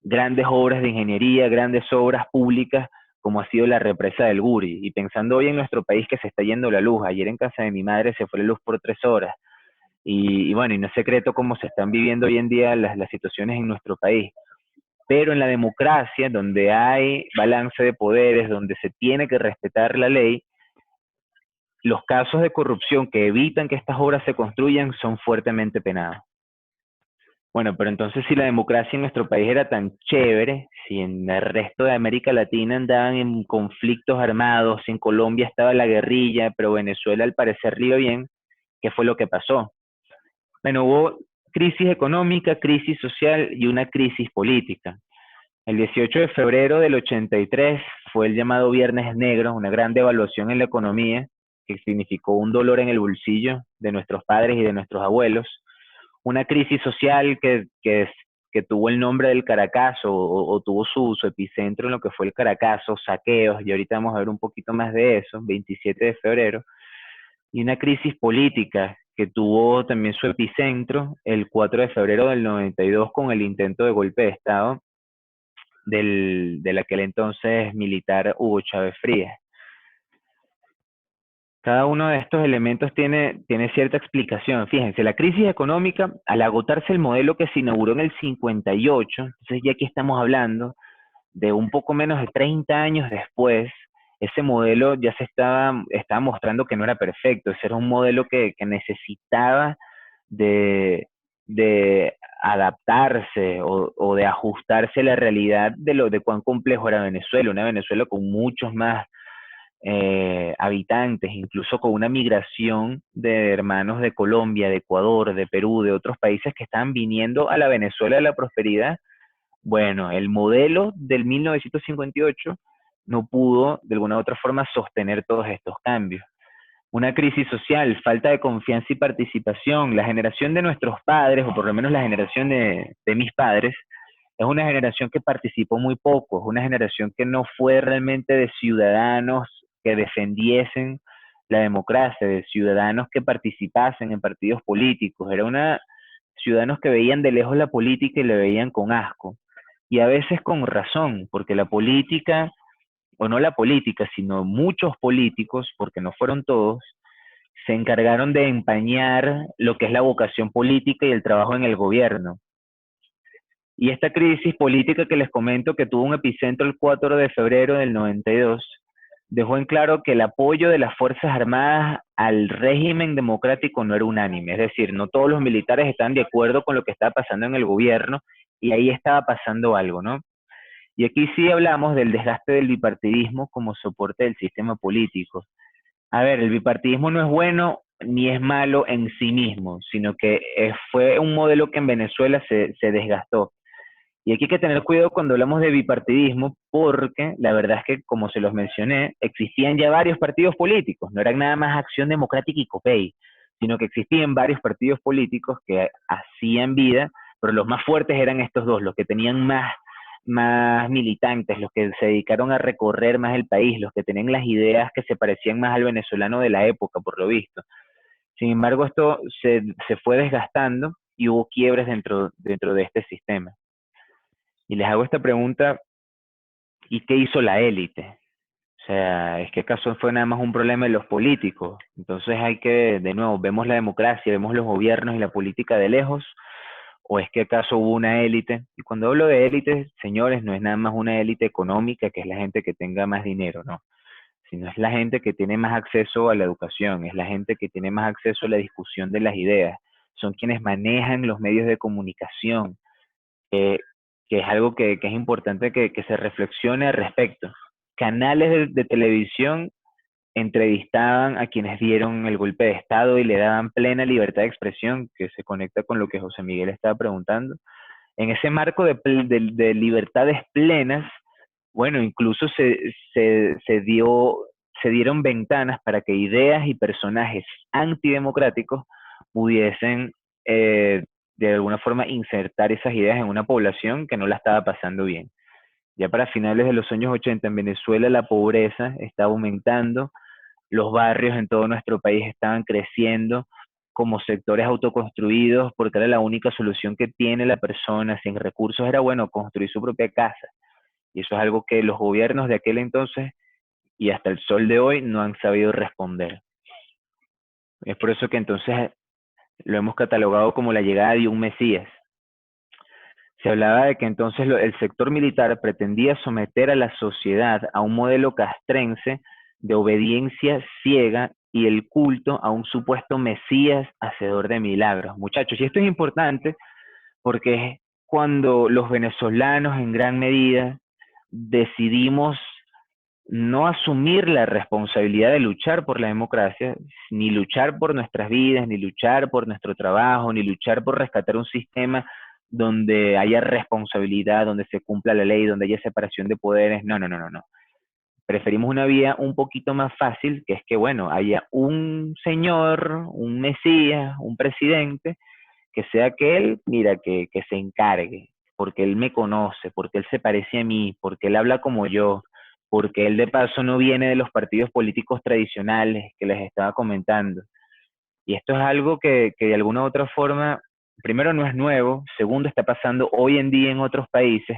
grandes obras de ingeniería, grandes obras públicas, como ha sido la represa del Guri. Y pensando hoy en nuestro país, que se está yendo la luz. Ayer en casa de mi madre se fue la luz por 3 horas. Y bueno, y no es secreto cómo se están viviendo hoy en día las situaciones en nuestro país. Pero en la democracia, donde hay balance de poderes, donde se tiene que respetar la ley, los casos de corrupción que evitan que estas obras se construyan son fuertemente penados. Bueno, pero entonces, si la democracia en nuestro país era tan chévere, si en el resto de América Latina andaban en conflictos armados, si en Colombia estaba la guerrilla, pero Venezuela al parecer iba bien, ¿qué fue lo que pasó? Bueno, hubo crisis económica, crisis social y una crisis política. El 18 de febrero del 83 fue el llamado Viernes Negro, una gran devaluación en la economía que significó un dolor en el bolsillo de nuestros padres y de nuestros abuelos. Una crisis social que tuvo el nombre del Caracazo, o tuvo su epicentro en lo que fue el Caracazo, saqueos, y ahorita vamos a ver un poquito más de eso, 27 de febrero. Y una crisis política que tuvo también su epicentro el 4 de febrero del 92 con el intento de golpe de Estado del aquel entonces militar Hugo Chávez Frías. Cada uno de estos elementos tiene cierta explicación. Fíjense, la crisis económica, al agotarse el modelo que se inauguró en el 58, entonces ya aquí estamos hablando de un poco menos de 30 años después, ese modelo ya estaba mostrando que no era perfecto. Ese era un modelo que necesitaba de de adaptarse o de ajustarse a la realidad de cuán complejo era Venezuela, una Venezuela con muchos más habitantes, incluso con una migración de hermanos de Colombia, de Ecuador, de Perú, de otros países que estaban viniendo a la Venezuela de la prosperidad. Bueno, el modelo del 1958 no pudo de alguna u otra forma sostener todos estos cambios. Una crisis social, falta de confianza y participación. La generación de nuestros padres, o por lo menos la generación de mis padres, es una generación que participó muy poco, es una generación que no fue realmente de ciudadanos que defendiesen la democracia, de ciudadanos que participasen en partidos políticos. Era una ciudadanos que veían de lejos la política y le veían con asco. Y a veces con razón, porque la política, o no la política, sino muchos políticos, porque no fueron todos, se encargaron de empañar lo que es la vocación política y el trabajo en el gobierno. Y esta crisis política que les comento, que tuvo un epicentro el 4 de febrero del 92, dejó en claro que el apoyo de las Fuerzas Armadas al régimen democrático no era unánime. Es decir, no todos los militares están de acuerdo con lo que estaba pasando en el gobierno y ahí estaba pasando algo, ¿no? Y aquí sí hablamos del desgaste del bipartidismo como soporte del sistema político. A ver, el bipartidismo no es bueno ni es malo en sí mismo, sino que fue un modelo que en Venezuela se desgastó. Y aquí hay que tener cuidado cuando hablamos de bipartidismo, porque la verdad es que, como se los mencioné, existían ya varios partidos políticos, no eran nada más Acción Democrática y COPEI, sino que existían varios partidos políticos que hacían vida, pero los más fuertes eran estos dos, los que tenían más militantes, los que se dedicaron a recorrer más el país, los que tenían las ideas que se parecían más al venezolano de la época, por lo visto. Sin embargo, esto se fue desgastando y hubo quiebres dentro de este sistema. Y les hago esta pregunta, ¿y qué hizo la élite? O sea, ¿es que acaso fue nada más un problema de los políticos? Entonces hay que, de nuevo, vemos la democracia, vemos los gobiernos y la política de lejos, ¿o es que acaso hubo una élite? Y cuando hablo de élite, señores, no es nada más una élite económica, que es la gente que tenga más dinero, no, sino es la gente que tiene más acceso a la educación, es la gente que tiene más acceso a la discusión de las ideas, son quienes manejan los medios de comunicación, que es algo que es importante que se reflexione al respecto. Canales de televisión entrevistaban a quienes dieron el golpe de Estado y le daban plena libertad de expresión, que se conecta con lo que José Miguel estaba preguntando. En ese marco de libertades plenas, bueno, incluso se dieron ventanas para que ideas y personajes antidemocráticos pudiesen de alguna forma insertar esas ideas en una población que no la estaba pasando bien. Ya para finales de los años 80 en Venezuela la pobreza estaba aumentando, los barrios en todo nuestro país estaban creciendo como sectores autoconstruidos porque era la única solución que tiene la persona sin recursos, era bueno construir su propia casa. Y eso es algo que los gobiernos de aquel entonces y hasta el sol de hoy no han sabido responder. Es por eso que entonces lo hemos catalogado como la llegada de un Mesías. Se hablaba de que entonces el sector militar pretendía someter a la sociedad a un modelo castrense de obediencia ciega y el culto a un supuesto Mesías hacedor de milagros. Muchachos, y esto es importante porque es cuando los venezolanos en gran medida decidimos no asumir la responsabilidad de luchar por la democracia, ni luchar por nuestras vidas, ni luchar por nuestro trabajo, ni luchar por rescatar un sistema donde haya responsabilidad, donde se cumpla la ley, donde haya separación de poderes. No, no, no, no, no. Preferimos una vía un poquito más fácil, que es que, bueno, haya un señor, un mesías, un presidente, que sea aquel, mira, que se encargue, porque él me conoce, porque él se parece a mí, porque él habla como yo, porque él de paso no viene de los partidos políticos tradicionales que les estaba comentando. Y esto es algo que de alguna u otra forma, primero no es nuevo, segundo está pasando hoy en día en otros países,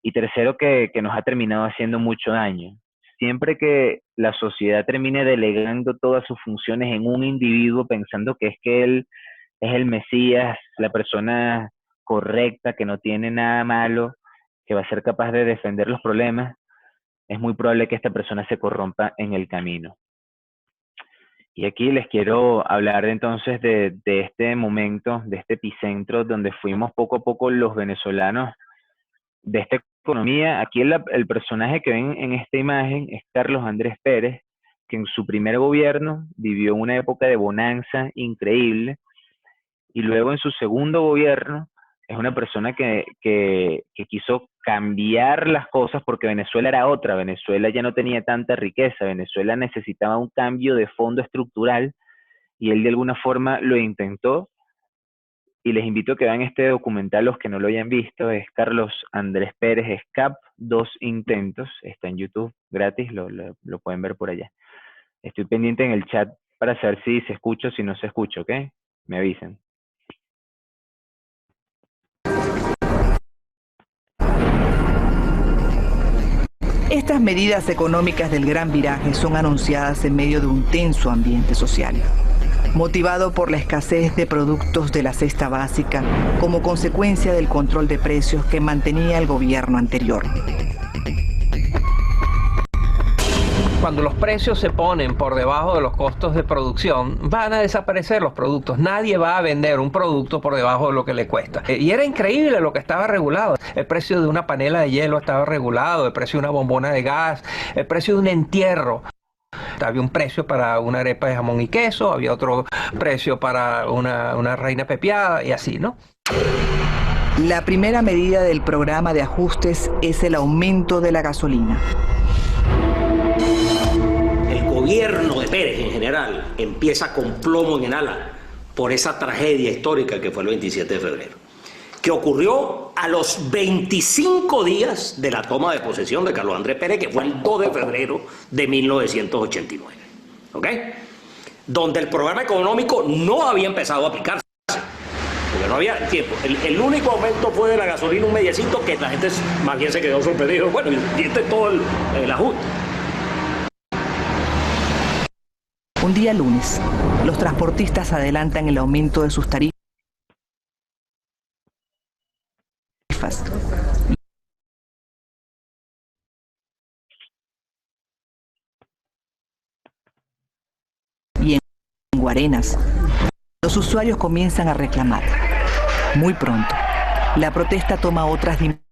y tercero que nos ha terminado haciendo mucho daño. Siempre que la sociedad termine delegando todas sus funciones en un individuo pensando que es que él es el Mesías, la persona correcta, que no tiene nada malo, que va a ser capaz de defender los problemas, es muy probable que esta persona se corrompa en el camino. Y aquí les quiero hablar entonces de este momento, de este epicentro donde fuimos poco a poco los venezolanos de esta economía. Aquí el personaje que ven en esta imagen es Carlos Andrés Pérez, que en su primer gobierno vivió una época de bonanza increíble, y luego en su segundo gobierno es una persona que quiso cambiar las cosas porque Venezuela era otra. Venezuela ya no tenía tanta riqueza, Venezuela necesitaba un cambio de fondo estructural, y él de alguna forma lo intentó. Y les invito a que vean este documental, los que no lo hayan visto. Es Carlos Andrés Pérez Escap, 2 intentos, está en YouTube gratis, lo pueden ver por allá. Estoy pendiente en el chat para saber si se escucha o si no se escucha, ¿ok? Me avisan. Estas medidas económicas del gran viraje son anunciadas en medio de un tenso ambiente social, motivado por la escasez de productos de la cesta básica como consecuencia del control de precios que mantenía el gobierno anterior. Cuando los precios se ponen por debajo de los costos de producción, van a desaparecer los productos. Nadie va a vender un producto por debajo de lo que le cuesta. Y era increíble lo que estaba regulado. El precio de una panela de hielo estaba regulado, el precio de una bombona de gas, el precio de un entierro. Había un precio para una arepa de jamón y queso, había otro precio para una reina pepiada y así, ¿no? La primera medida del programa de ajustes es el aumento de la gasolina. El gobierno de Pérez en general empieza con plomo en el ala por esa tragedia histórica que fue el 27 de febrero, que ocurrió a los 25 días de la toma de posesión de Carlos Andrés Pérez, que fue el 2 de febrero de 1989, ¿ok? Donde el programa económico no había empezado a aplicarse, porque no había tiempo. El único aumento fue de la gasolina, un mediecito, que la gente más bien se quedó sorprendido. Bueno, y este es todo el ajuste. Un día lunes, los transportistas adelantan el aumento de sus tarifas y en Guarenas los usuarios comienzan a reclamar. Muy pronto, la protesta toma otras dimensiones.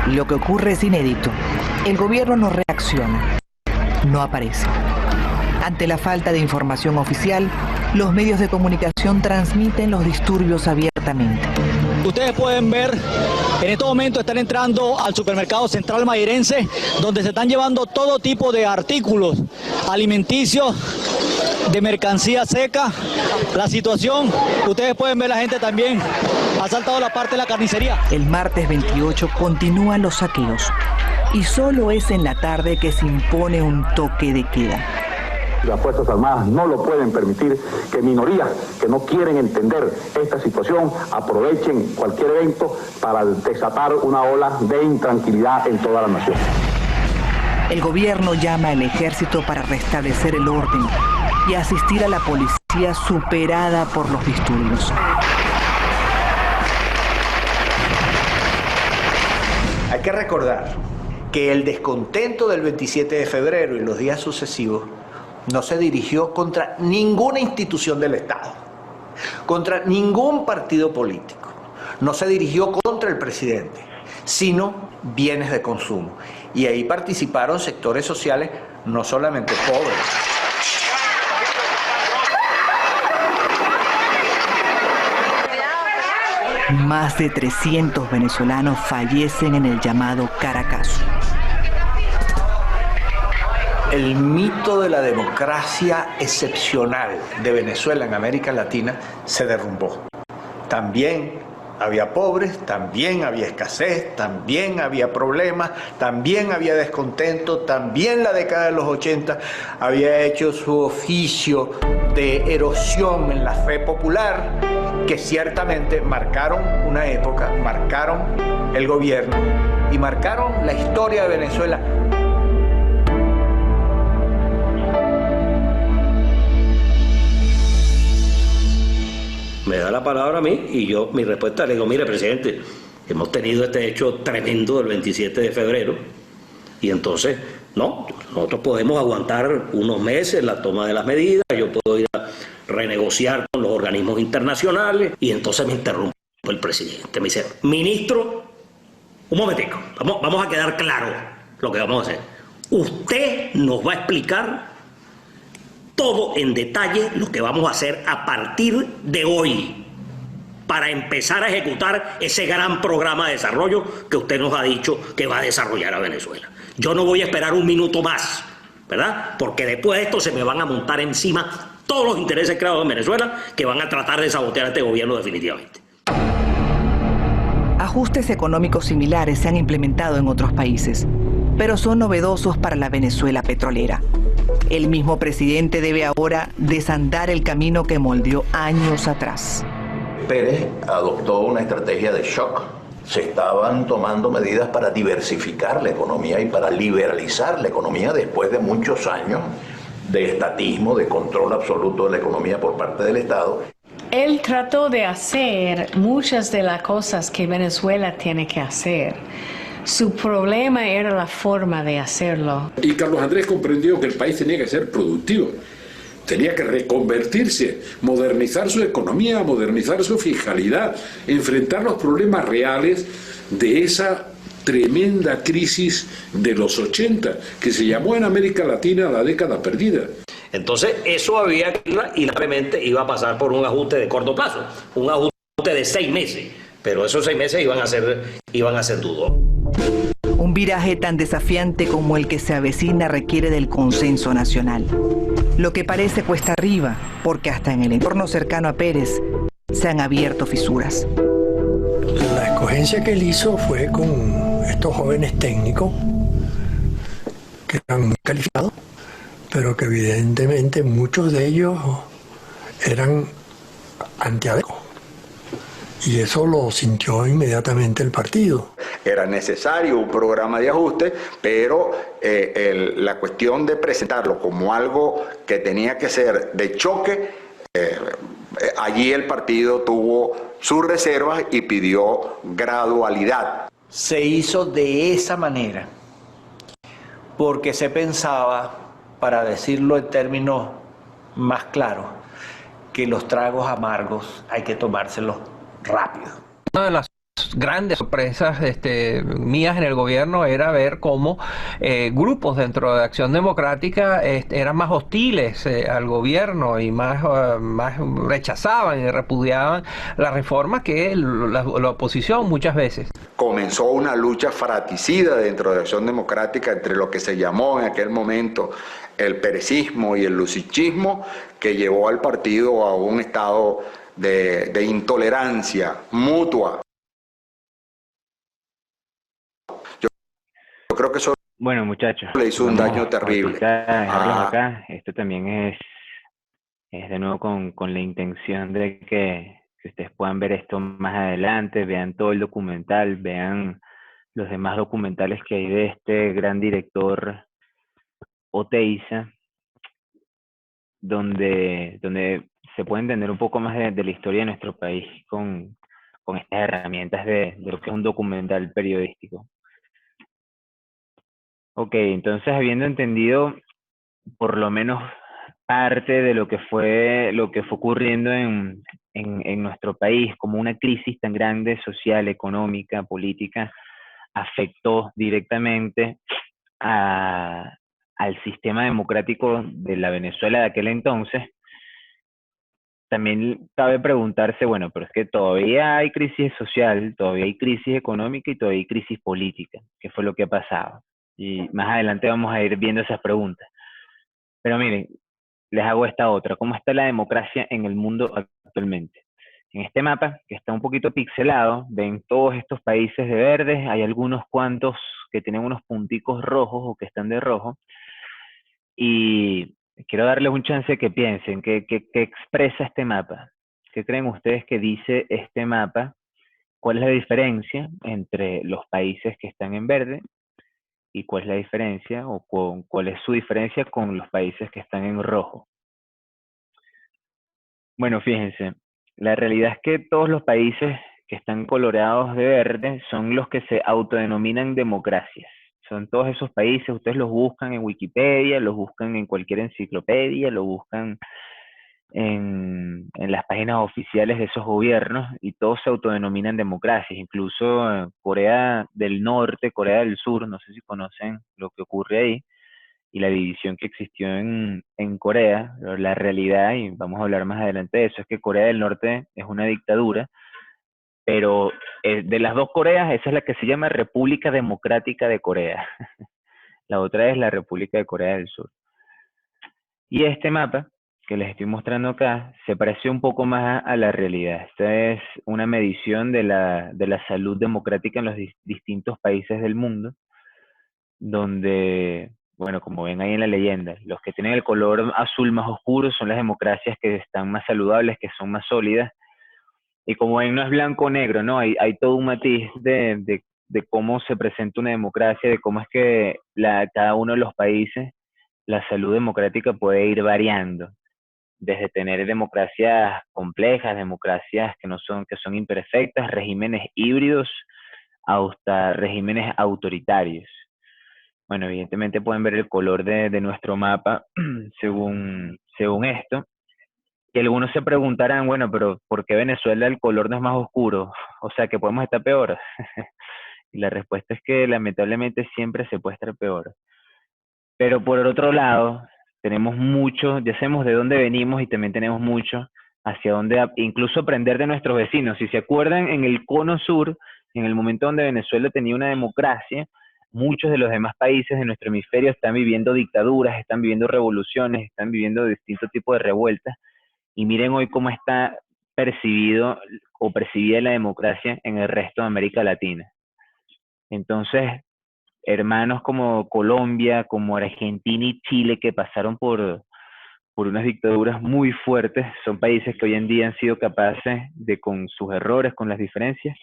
Lo que ocurre es inédito. El gobierno no reacciona, no aparece. Ante la falta de información oficial, los medios de comunicación transmiten los disturbios abiertamente. Ustedes pueden ver, en estos momentos están entrando al supermercado Central Mairense, donde se están llevando todo tipo de artículos alimenticios, de mercancía seca. La situación, ustedes pueden ver, la gente también ha saltado la parte de la carnicería. El martes 28 continúan los saqueos y solo es en la tarde que se impone un toque de queda. Las Fuerzas Armadas no lo pueden permitir, que minorías que no quieren entender esta situación aprovechen cualquier evento para desatar una ola de intranquilidad en toda la nación. El gobierno llama al ejército para restablecer el orden y asistir a la policía superada por los disturbios. Hay que recordar que el descontento del 27 de febrero y los días sucesivos no se dirigió contra ninguna institución del Estado, contra ningún partido político, no se dirigió contra el presidente, sino bienes de consumo. Y ahí participaron sectores sociales no solamente pobres. Más de 300 venezolanos fallecen en el llamado Caracazo. El mito de la democracia excepcional de Venezuela en América Latina se derrumbó. También Había pobres, también había escasez, también había problemas, también había descontento, también la década de los 80 había hecho su oficio de erosión en la fe popular, que ciertamente marcaron una época, marcaron el gobierno y marcaron la historia de Venezuela. Me da la palabra a mí y yo, mi respuesta, le digo, mire, presidente, hemos tenido este hecho tremendo del 27 de febrero y entonces, no, nosotros podemos aguantar unos meses la toma de las medidas, yo puedo ir a renegociar con los organismos internacionales y entonces me interrumpe el presidente, me dice, ministro, un momentico, vamos a quedar claro lo que vamos a hacer. Usted nos va a explicar todo en detalle lo que vamos a hacer a partir de hoy para empezar a ejecutar ese gran programa de desarrollo que usted nos ha dicho que va a desarrollar a Venezuela. Yo no voy a esperar un minuto más, ¿verdad? Porque después de esto se me van a montar encima todos los intereses creados en Venezuela que van a tratar de sabotear a este gobierno definitivamente. Ajustes económicos similares se han implementado en otros países, pero son novedosos para la Venezuela petrolera. El mismo presidente debe ahora desandar el camino que moldeó años atrás. Pérez adoptó una estrategia de shock. Se estaban tomando medidas para diversificar la economía y para liberalizar la economía después de muchos años de estatismo, de control absoluto de la economía por parte del Estado. Él trató de hacer muchas de las cosas que Venezuela tiene que hacer. Su problema era la forma de hacerlo. Y Carlos Andrés comprendió que el país tenía que ser productivo, tenía que reconvertirse, modernizar su economía, modernizar su fiscalidad, enfrentar los problemas reales de esa tremenda crisis de los 80, que se llamó en América Latina la década perdida. Entonces eso había que ir, y realmente iba a pasar por un ajuste de corto plazo, un ajuste de 6 meses, pero esos 6 meses iban a ser duros. Un viraje tan desafiante como el que se avecina requiere del consenso nacional. Lo que parece cuesta arriba, porque hasta en el entorno cercano a Pérez se han abierto fisuras. La escogencia que él hizo fue con estos jóvenes técnicos que eran muy calificados, pero que evidentemente muchos de ellos eran antiadecos. Y eso lo sintió inmediatamente el partido. Era necesario un programa de ajuste, pero la cuestión de presentarlo como algo que tenía que ser de choque, allí el partido tuvo sus reservas y pidió gradualidad. Se hizo de esa manera porque se pensaba, para decirlo en términos más claros, que los tragos amargos hay que tomárselos rápido. Una de las grandes sorpresas mías en el gobierno era ver cómo grupos dentro de Acción Democrática eran más hostiles al gobierno y más rechazaban y repudiaban la reforma que la oposición muchas veces. Comenzó una lucha fratricida dentro de Acción Democrática entre lo que se llamó en aquel momento el perecismo y el lucichismo, que llevó al partido a un estado de intolerancia mutua. Yo creo que eso, bueno, muchachos, le hizo un daño terrible. Acá. Esto también es de nuevo con la intención de que ustedes puedan ver esto más adelante, vean todo el documental, vean los demás documentales que hay de este gran director Oteiza, donde se puede entender un poco más de la historia de nuestro país con estas herramientas de lo que es un documental periodístico. Ok, entonces habiendo entendido por lo menos parte de lo que fue ocurriendo en nuestro país, como una crisis tan grande social, económica, política, afectó directamente al sistema democrático de la Venezuela de aquel entonces, también cabe preguntarse, bueno, pero es que todavía hay crisis social, todavía hay crisis económica y todavía hay crisis política. ¿Qué fue lo que ha pasado? Y más adelante vamos a ir viendo esas preguntas. Pero miren, les hago esta otra. ¿Cómo está la democracia en el mundo actualmente? En este mapa, que está un poquito pixelado, ven todos estos países de verde, hay algunos cuantos que tienen unos punticos rojos o que están de rojo, y quiero darles un chance de que piensen, ¿qué expresa este mapa? ¿Qué creen ustedes que dice este mapa? ¿Cuál es la diferencia entre los países que están en verde y cuál es la diferencia o cuál es su diferencia con los países que están en rojo? Bueno, fíjense, la realidad es que todos los países que están coloreados de verde son los que se autodenominan democracias. Son todos esos países, ustedes los buscan en Wikipedia, los buscan en cualquier enciclopedia, los buscan en las páginas oficiales de esos gobiernos y todos se autodenominan democracias. Incluso Corea del Norte, Corea del Sur, no sé si conocen lo que ocurre ahí, y la división que existió en Corea. Pero la realidad, y vamos a hablar más adelante de eso, es que Corea del Norte es una dictadura, pero de las dos Coreas, esa es la que se llama República Democrática de Corea. La otra es la República de Corea del Sur. Y este mapa que les estoy mostrando acá se parece un poco más a la realidad. Esta es una medición de la salud democrática en los distintos países del mundo, donde, bueno, como ven ahí en la leyenda, los que tienen el color azul más oscuro son las democracias que están más saludables, que son más sólidas. Y como ven, no es blanco o negro, ¿no? Hay todo un matiz de cómo se presenta una democracia, de cómo es que cada uno de los países, la salud democrática puede ir variando. Desde tener democracias complejas, democracias que son imperfectas, regímenes híbridos, hasta regímenes autoritarios. Bueno, evidentemente pueden ver el color de nuestro mapa según esto. Y algunos se preguntarán, bueno, pero ¿por qué Venezuela el color no es más oscuro? O sea, que podemos estar peor. Y la respuesta es que lamentablemente siempre se puede estar peor. Pero por otro lado, tenemos mucho, ya sabemos de dónde venimos y también tenemos mucho hacia dónde, incluso aprender de nuestros vecinos. Si se acuerdan, en el Cono Sur, en el momento donde Venezuela tenía una democracia, muchos de los demás países de nuestro hemisferio están viviendo dictaduras, están viviendo revoluciones, están viviendo distintos tipos de revueltas. Y miren hoy cómo está percibido o percibida la democracia en el resto de América Latina. Entonces, hermanos como Colombia, como Argentina y Chile, que pasaron por unas dictaduras muy fuertes, son países que hoy en día han sido capaces de, con sus errores, con las diferencias,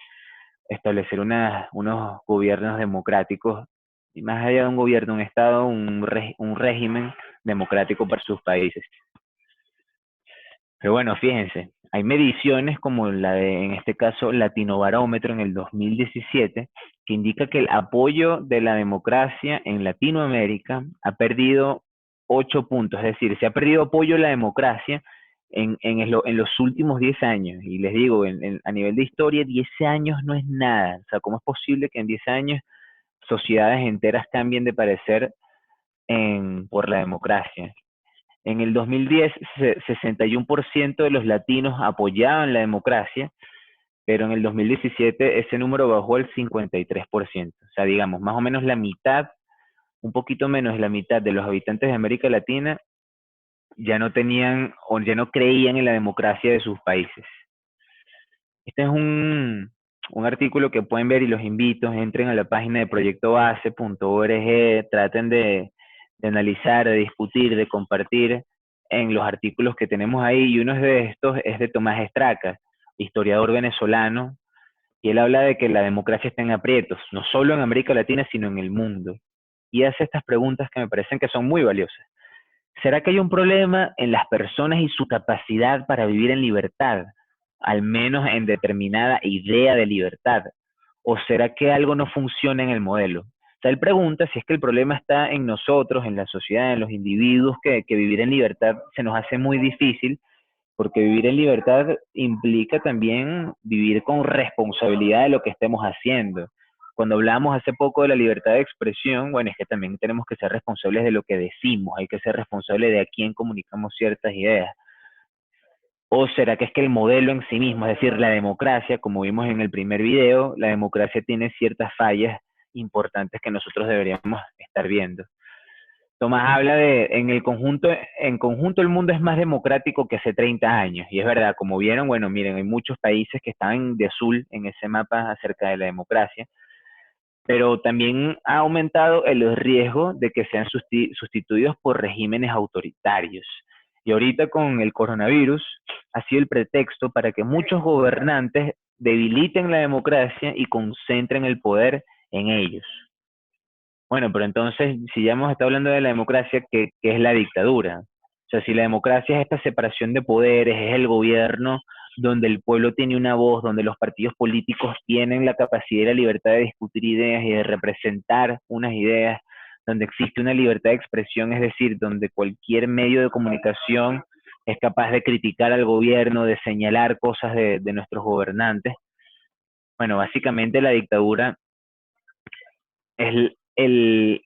establecer unos gobiernos democráticos, y más allá de un gobierno, un Estado, un régimen democrático para sus países. Pero bueno, fíjense, hay mediciones como la de, en este caso, Latinobarómetro en el 2017, que indica que el apoyo de la democracia en Latinoamérica ha perdido 8 puntos, es decir, se ha perdido apoyo a la democracia en los últimos 10 años. Y les digo, a nivel de historia, 10 años no es nada. O sea, ¿cómo es posible que en 10 años sociedades enteras cambien de parecer por la democracia? En el 2010, 61% de los latinos apoyaban la democracia, pero en el 2017 ese número bajó al 53%. O sea, digamos, más o menos la mitad, un poquito menos de la mitad de los habitantes de América Latina ya no tenían o ya no creían en la democracia de sus países. Este es un artículo que pueden ver y los invito, entren a la página de proyectobase.org, traten de analizar, de discutir, de compartir en los artículos que tenemos ahí, y uno de estos es de Tomás Estraca, historiador venezolano, y él habla de que la democracia está en aprietos, no solo en América Latina, sino en el mundo, y hace estas preguntas que me parecen que son muy valiosas. ¿Será que hay un problema en las personas y su capacidad para vivir en libertad, al menos en determinada idea de libertad? ¿O será que algo no funciona en el modelo? O sea, él pregunta si es que el problema está en nosotros, en la sociedad, en los individuos, que vivir en libertad se nos hace muy difícil, porque vivir en libertad implica también vivir con responsabilidad de lo que estemos haciendo. Cuando hablamos hace poco de la libertad de expresión, bueno, es que también tenemos que ser responsables de lo que decimos, hay que ser responsables de a quién comunicamos ciertas ideas. ¿O será que es que el modelo en sí mismo, es decir, la democracia, como vimos en el primer video, la democracia tiene ciertas fallas importantes que nosotros deberíamos estar viendo? Tomás habla de, en conjunto el mundo es más democrático que hace 30 años. Y es verdad, como vieron, bueno, miren, hay muchos países que están de azul en ese mapa acerca de la democracia, pero también ha aumentado el riesgo de que sean sustituidos por regímenes autoritarios. Y ahorita con el coronavirus ha sido el pretexto para que muchos gobernantes debiliten la democracia y concentren el poder en ellos. Bueno, pero entonces, si ya hemos estado hablando de la democracia, ¿qué es la dictadura? O sea, si la democracia es esta separación de poderes, es el gobierno donde el pueblo tiene una voz, donde los partidos políticos tienen la capacidad y la libertad de discutir ideas y de representar unas ideas, donde existe una libertad de expresión, es decir, donde cualquier medio de comunicación es capaz de criticar al gobierno, de señalar cosas de nuestros gobernantes. Bueno, básicamente la dictadura es el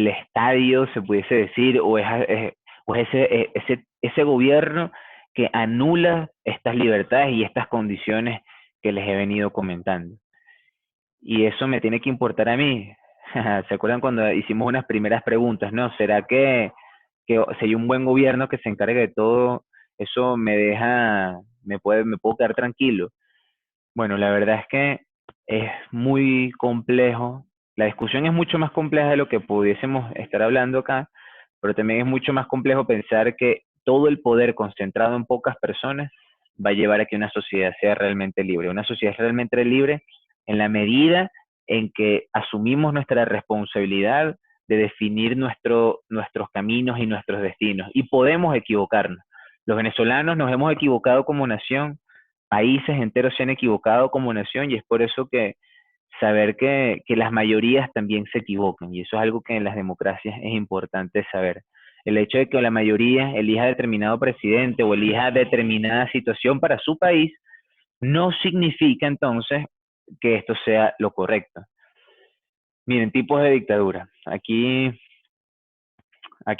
estadio, se pudiese decir, o es ese gobierno que anula estas libertades y estas condiciones que les he venido comentando. Y eso me tiene que importar a mí. ¿Se acuerdan cuando hicimos unas primeras preguntas, no? ¿Será que si hay un buen gobierno que se encargue de todo, eso me puedo quedar tranquilo? Bueno, la verdad es que es muy complejo. La discusión es mucho más compleja de lo que pudiésemos estar hablando acá, pero también es mucho más complejo pensar que todo el poder concentrado en pocas personas va a llevar a que una sociedad sea realmente libre. Una sociedad es realmente libre en la medida en que asumimos nuestra responsabilidad de definir nuestros caminos y nuestros destinos. Y podemos equivocarnos. Los venezolanos nos hemos equivocado como nación, países enteros se han equivocado como nación, y es por eso que saber que las mayorías también se equivocan, y eso es algo que en las democracias es importante saber. El hecho de que la mayoría elija determinado presidente o elija determinada situación para su país, no significa entonces que esto sea lo correcto. Miren, tipos de dictadura. Aquí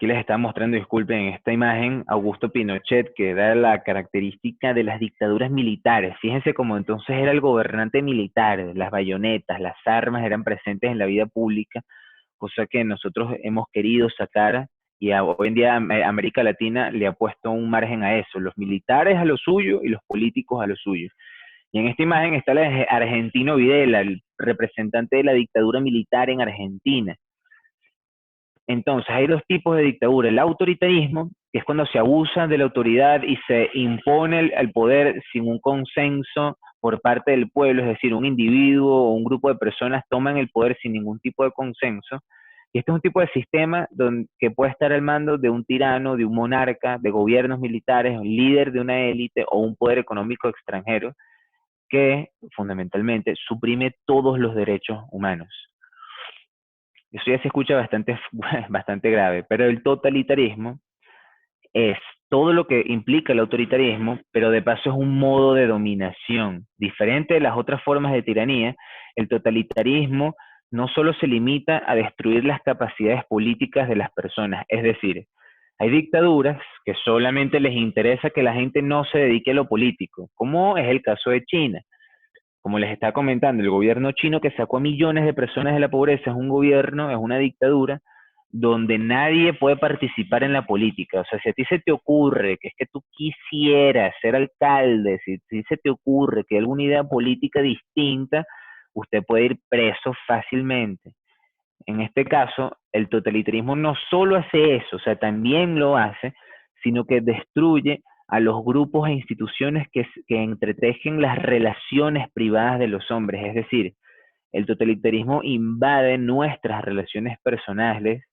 les está mostrando, disculpen, en esta imagen, Augusto Pinochet, que da la característica de las dictaduras militares. Fíjense cómo entonces era el gobernante militar, las bayonetas, las armas eran presentes en la vida pública, cosa que nosotros hemos querido sacar, y hoy en día América Latina le ha puesto un margen a eso, los militares a lo suyo y los políticos a lo suyo. Y en esta imagen está el argentino Videla, el representante de la dictadura militar en Argentina. Entonces, hay dos tipos de dictadura. El autoritarismo, que es cuando se abusa de la autoridad y se impone el poder sin un consenso por parte del pueblo, es decir, un individuo o un grupo de personas toman el poder sin ningún tipo de consenso. Y este es un tipo de sistema que puede estar al mando de un tirano, de un monarca, de gobiernos militares, un líder de una élite o un poder económico extranjero que fundamentalmente suprime todos los derechos humanos. Eso ya se escucha bastante grave, pero el totalitarismo es todo lo que implica el autoritarismo, pero de paso es un modo de dominación. Diferente de las otras formas de tiranía, el totalitarismo no solo se limita a destruir las capacidades políticas de las personas, es decir, hay dictaduras que solamente les interesa que la gente no se dedique a lo político, como es el caso de China. Como les estaba comentando, el gobierno chino que sacó a millones de personas de la pobreza es un gobierno, es una dictadura donde nadie puede participar en la política. O sea, si a ti se te ocurre que es que tú quisieras ser alcalde, si se te ocurre que hay alguna idea política distinta, usted puede ir preso fácilmente. En este caso, el totalitarismo no solo hace eso, o sea, también lo hace, sino que destruye a los grupos e instituciones que entretejen las relaciones privadas de los hombres. Es decir, el totalitarismo invade nuestras relaciones personales,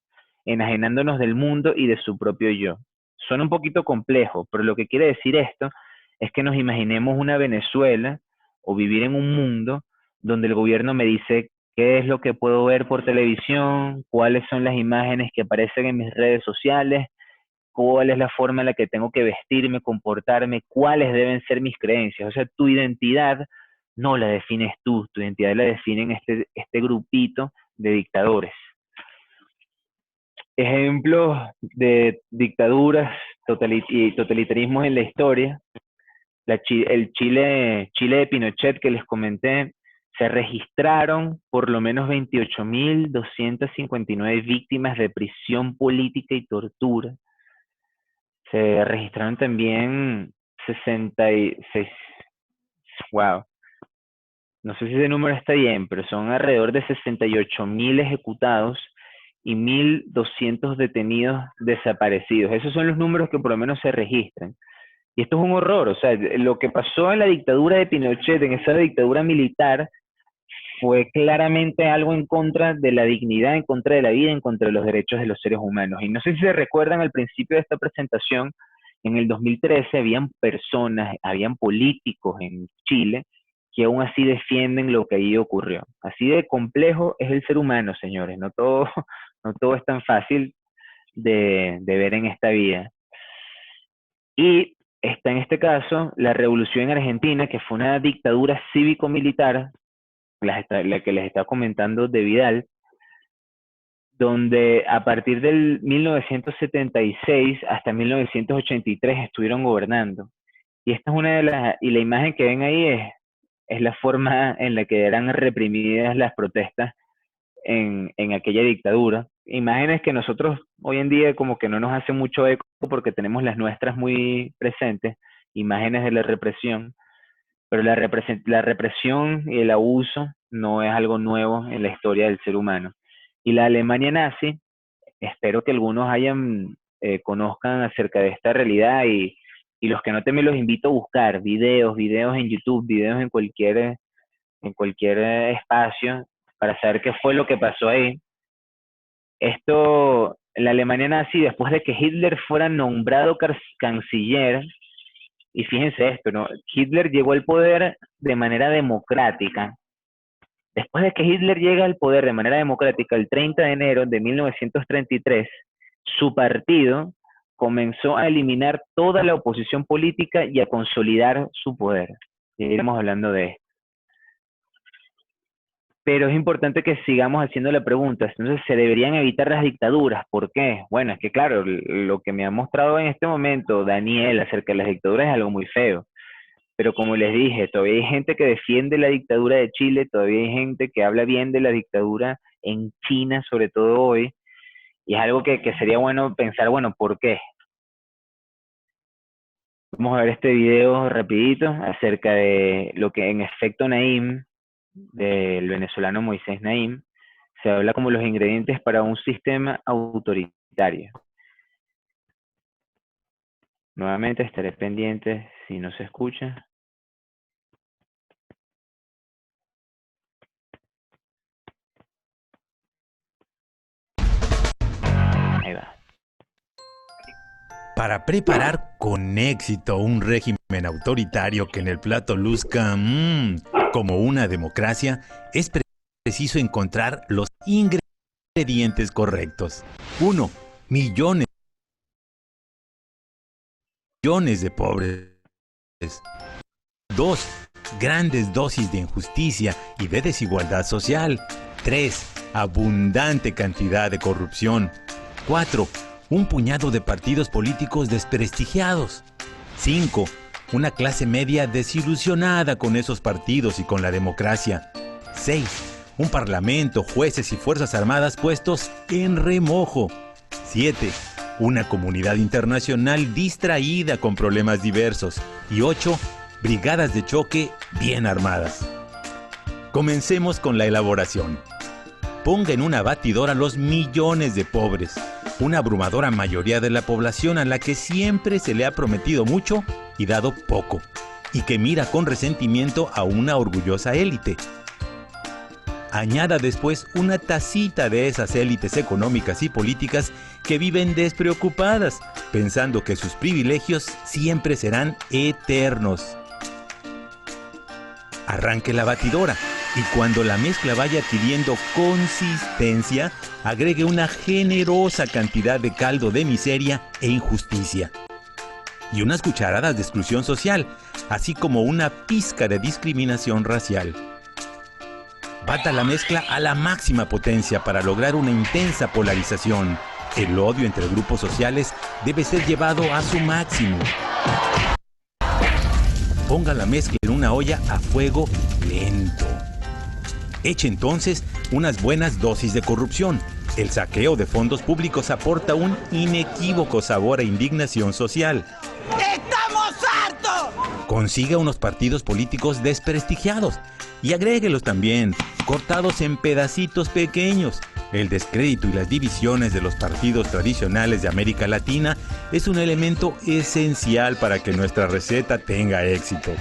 enajenándonos del mundo y de su propio yo. Suena un poquito complejo, pero lo que quiere decir esto es que nos imaginemos una Venezuela o vivir en un mundo donde el gobierno me dice qué es lo que puedo ver por televisión, cuáles son las imágenes que aparecen en mis redes sociales, cuál es la forma en la que tengo que vestirme, comportarme, cuáles deben ser mis creencias. O sea, tu identidad no la defines tú, tu identidad la definen este grupito de dictadores. Ejemplos de dictaduras y totalitarismos en la historia. El Chile de Pinochet que les comenté, se registraron por lo menos 28.259 víctimas de prisión política y tortura. Se registraron también 66, wow, no sé si ese número está bien, pero son alrededor de 68.000 ejecutados y 1.200 detenidos desaparecidos. Esos son los números que por lo menos se registran. Y esto es un horror, o sea, lo que pasó en la dictadura de Pinochet, en esa dictadura militar, fue claramente algo en contra de la dignidad, en contra de la vida, en contra de los derechos de los seres humanos. Y no sé si se recuerdan al principio de esta presentación, en el 2013 habían personas, habían políticos en Chile que aún así defienden lo que allí ocurrió. Así de complejo es el ser humano, señores. No todo es tan fácil de ver en esta vida. Y está en este caso la revolución en Argentina, que fue una dictadura cívico-militar, la que les estaba comentando de Vidal, donde a partir del 1976 hasta 1983 estuvieron gobernando. Y esta es una de las, y la imagen que ven ahí es la forma en la que eran reprimidas las protestas en aquella dictadura. Imágenes que nosotros hoy en día como que no nos hace mucho eco porque tenemos las nuestras muy presentes, imágenes de la represión, pero la represión y el abuso no es algo nuevo en la historia del ser humano. Y la Alemania nazi, espero que algunos conozcan acerca de esta realidad, y los que no, también los invito a buscar videos en YouTube, videos en cualquier espacio, para saber qué fue lo que pasó ahí. La Alemania nazi, después de que Hitler fuera nombrado canciller, y fíjense esto, ¿no? Hitler llegó al poder de manera democrática. Después de que Hitler llega al poder de manera democrática, el 30 de enero de 1933, su partido comenzó a eliminar toda la oposición política y a consolidar su poder. Y iremos hablando de esto. Pero es importante que sigamos haciendo la pregunta. Entonces, ¿se deberían evitar las dictaduras? ¿Por qué? Bueno, es que claro, lo que me ha mostrado en este momento Daniel acerca de las dictaduras es algo muy feo. Pero como les dije, todavía hay gente que defiende la dictadura de Chile, todavía hay gente que habla bien de la dictadura en China, sobre todo hoy, y es algo que sería bueno pensar, bueno, ¿por qué? Vamos a ver este video rapidito acerca de lo que en efecto Naim, del venezolano Moisés Naim, se habla como los ingredientes para un sistema autoritario. Nuevamente estaré pendiente si no se escucha. Ahí va. Para preparar con éxito un régimen autoritario que en el plato luzca como una democracia, es preciso encontrar los ingredientes correctos. 1. Millones de pobres. 2. Grandes dosis de injusticia y de desigualdad social. 3. Abundante cantidad de corrupción. 4. Un puñado de partidos políticos desprestigiados. 5. Una clase media desilusionada con esos partidos y con la democracia. 6. Un parlamento, jueces y fuerzas armadas puestos en remojo. 7. Una comunidad internacional distraída con problemas diversos. Y 8. Brigadas de choque bien armadas. Comencemos con la elaboración. Ponga en una batidora los millones de pobres, una abrumadora mayoría de la población a la que siempre se le ha prometido mucho y dado poco, y que mira con resentimiento a una orgullosa élite. Añada después una tacita de esas élites económicas y políticas que viven despreocupadas, pensando que sus privilegios siempre serán eternos. Arranque la batidora y cuando la mezcla vaya adquiriendo consistencia, agregue una generosa cantidad de caldo de miseria e injusticia y unas cucharadas de exclusión social, así como una pizca de discriminación racial. Bata la mezcla a la máxima potencia para lograr una intensa polarización. El odio entre grupos sociales debe ser llevado a su máximo. Ponga la mezcla en una olla a fuego lento. Eche entonces unas buenas dosis de corrupción. El saqueo de fondos públicos aporta un inequívoco sabor a indignación social. ¡Estamos hartos! Consiga unos partidos políticos desprestigiados y agréguelos también, cortados en pedacitos pequeños. El descrédito y las divisiones de los partidos tradicionales de América Latina es un elemento esencial para que nuestra receta tenga éxito.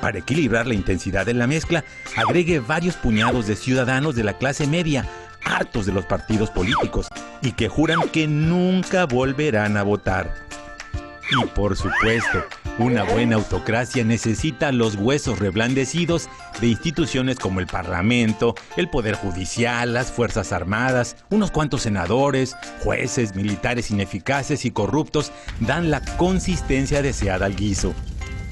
Para equilibrar la intensidad de la mezcla, agregue varios puñados de ciudadanos de la clase media, hartos de los partidos políticos y que juran que nunca volverán a votar. Y por supuesto, una buena autocracia necesita los huesos reblandecidos de instituciones como el Parlamento, el Poder Judicial, las Fuerzas Armadas, unos cuantos senadores, jueces, militares ineficaces y corruptos dan la consistencia deseada al guiso.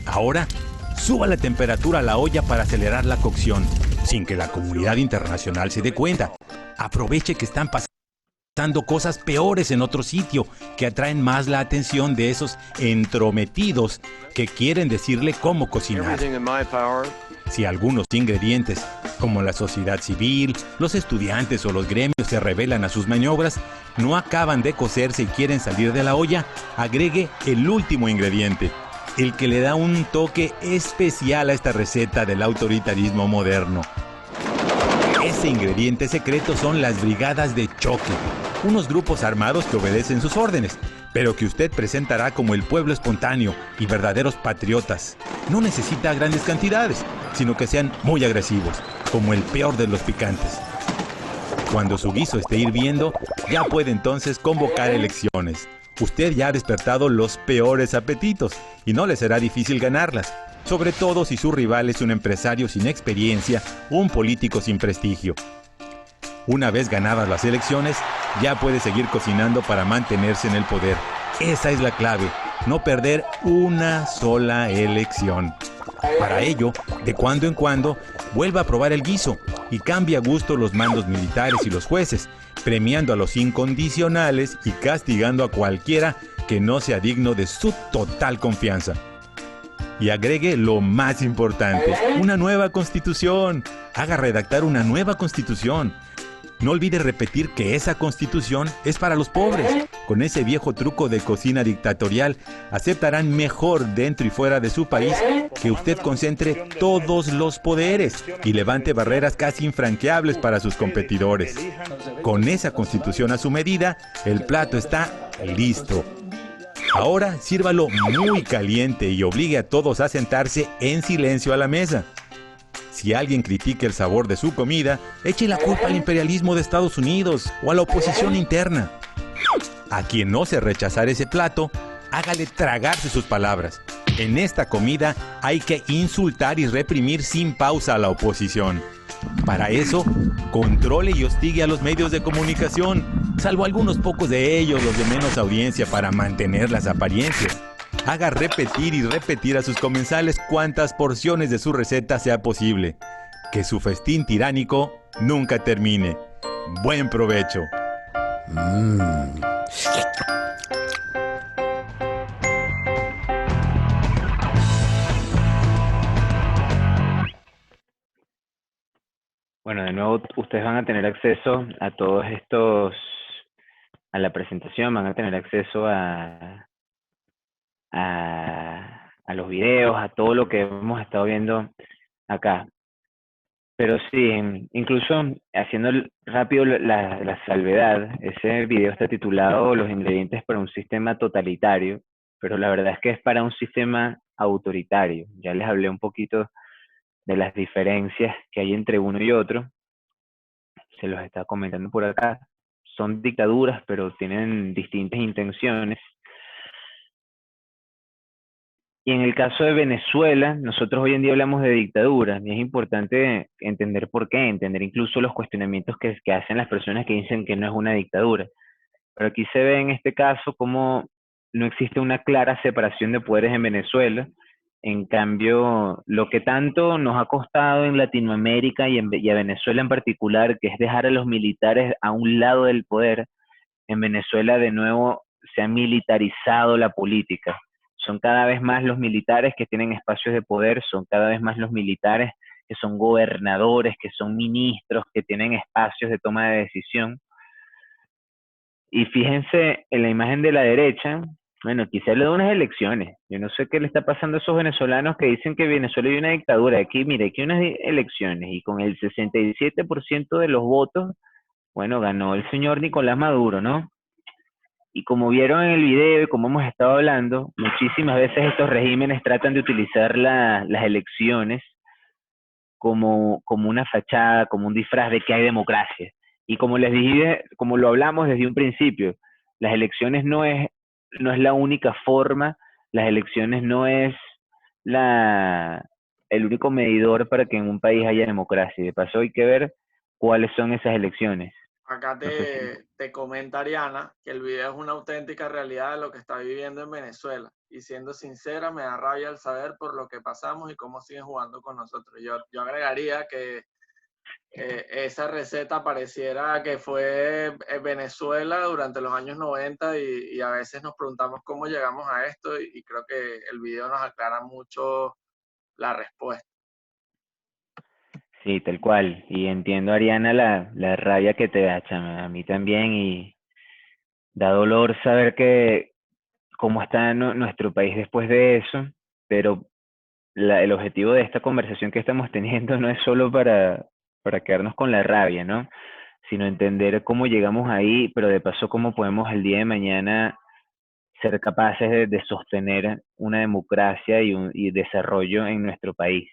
Ahora, suba la temperatura a la olla para acelerar la cocción, sin que la comunidad internacional se dé cuenta. Aproveche que están pasando cosas peores en otro sitio, que atraen más la atención de esos entrometidos que quieren decirle cómo cocinar. Si algunos ingredientes, como la sociedad civil, los estudiantes o los gremios se rebelan a sus maniobras, no acaban de cocerse y quieren salir de la olla, agregue el último ingrediente, el que le da un toque especial a esta receta del autoritarismo moderno. Ese ingrediente secreto son las brigadas de choque, unos grupos armados que obedecen sus órdenes, pero que usted presentará como el pueblo espontáneo y verdaderos patriotas. No necesita grandes cantidades, sino que sean muy agresivos, como el peor de los picantes. Cuando su guiso esté hirviendo, ya puede entonces convocar elecciones. Usted ya ha despertado los peores apetitos y no le será difícil ganarlas, sobre todo si su rival es un empresario sin experiencia o un político sin prestigio. Una vez ganadas las elecciones, ya puede seguir cocinando para mantenerse en el poder. Esa es la clave, no perder una sola elección. Para ello, de cuando en cuando, vuelva a probar el guiso y cambie a gusto los mandos militares y los jueces, premiando a los incondicionales y castigando a cualquiera que no sea digno de su total confianza. Y agregue lo más importante, una nueva constitución. Haga redactar una nueva constitución. No olvide repetir que esa constitución es para los pobres. Con ese viejo truco de cocina dictatorial, aceptarán mejor dentro y fuera de su país que usted concentre todos los poderes y levante barreras casi infranqueables para sus competidores. Con esa constitución a su medida, el plato está listo. Ahora sírvalo muy caliente y obligue a todos a sentarse en silencio a la mesa. Si alguien critica el sabor de su comida, eche la culpa al imperialismo de Estados Unidos o a la oposición interna. A quien no se rechazar ese plato, hágale tragarse sus palabras. En esta comida hay que insultar y reprimir sin pausa a la oposición. Para eso, controle y hostigue a los medios de comunicación, salvo algunos pocos de ellos, los de menos audiencia, para mantener las apariencias. Haga repetir y repetir a sus comensales cuantas porciones de su receta sea posible. Que su festín tiránico nunca termine. Buen provecho. Bueno, de nuevo ustedes van a tener acceso a todos estos, a la presentación, van a tener acceso a los videos, a todo lo que hemos estado viendo acá. Pero sí, incluso haciendo rápido la salvedad, ese video está titulado Los ingredientes para un sistema totalitario, pero la verdad es que es para un sistema autoritario. Ya les hablé un poquito de las diferencias que hay entre uno y otro. Se los está comentando por acá. Son dictaduras, pero tienen distintas intenciones. Y en el caso de Venezuela, nosotros hoy en día hablamos de dictadura, y es importante entender por qué, entender incluso los cuestionamientos que hacen las personas que dicen que no es una dictadura. Pero aquí se ve en este caso cómo no existe una clara separación de poderes en Venezuela. En cambio, lo que tanto nos ha costado en Latinoamérica y a Venezuela en particular, que es dejar a los militares a un lado del poder, en Venezuela de nuevo se ha militarizado la política. Son cada vez más los militares que tienen espacios de poder, son cada vez más los militares que son gobernadores, que son ministros, que tienen espacios de toma de decisión. Y fíjense en la imagen de la derecha, bueno, aquí se habla de unas elecciones. Yo no sé qué le está pasando a esos venezolanos que dicen que Venezuela hay una dictadura. Aquí, mire, aquí hay unas elecciones y con el 67% de los votos, bueno, ganó el señor Nicolás Maduro, ¿no? Y como vieron en el video y como hemos estado hablando, muchísimas veces estos regímenes tratan de utilizar las elecciones como una fachada, como un disfraz de que hay democracia. Y como les dije, como lo hablamos desde un principio, las elecciones no es la única forma, las elecciones no es el único medidor para que en un país haya democracia. De paso hay que ver cuáles son esas elecciones. Acá No sé si... te comenta Ariana que el video es una auténtica realidad de lo que está viviendo en Venezuela. Y siendo sincera, me da rabia al saber por lo que pasamos y cómo siguen jugando con nosotros. Yo agregaría que esa receta pareciera que fue Venezuela durante los años 90 y a veces nos preguntamos cómo llegamos a esto y creo que el video nos aclara mucho la respuesta. Sí, tal cual. Y entiendo, Ariana, la rabia que te da, chama. A mí también. Y da dolor saber que cómo está nuestro país después de eso. Pero el objetivo de esta conversación que estamos teniendo no es solo para quedarnos con la rabia, ¿no? Sino entender cómo llegamos ahí, pero de paso cómo podemos el día de mañana ser capaces de sostener una democracia y desarrollo en nuestro país.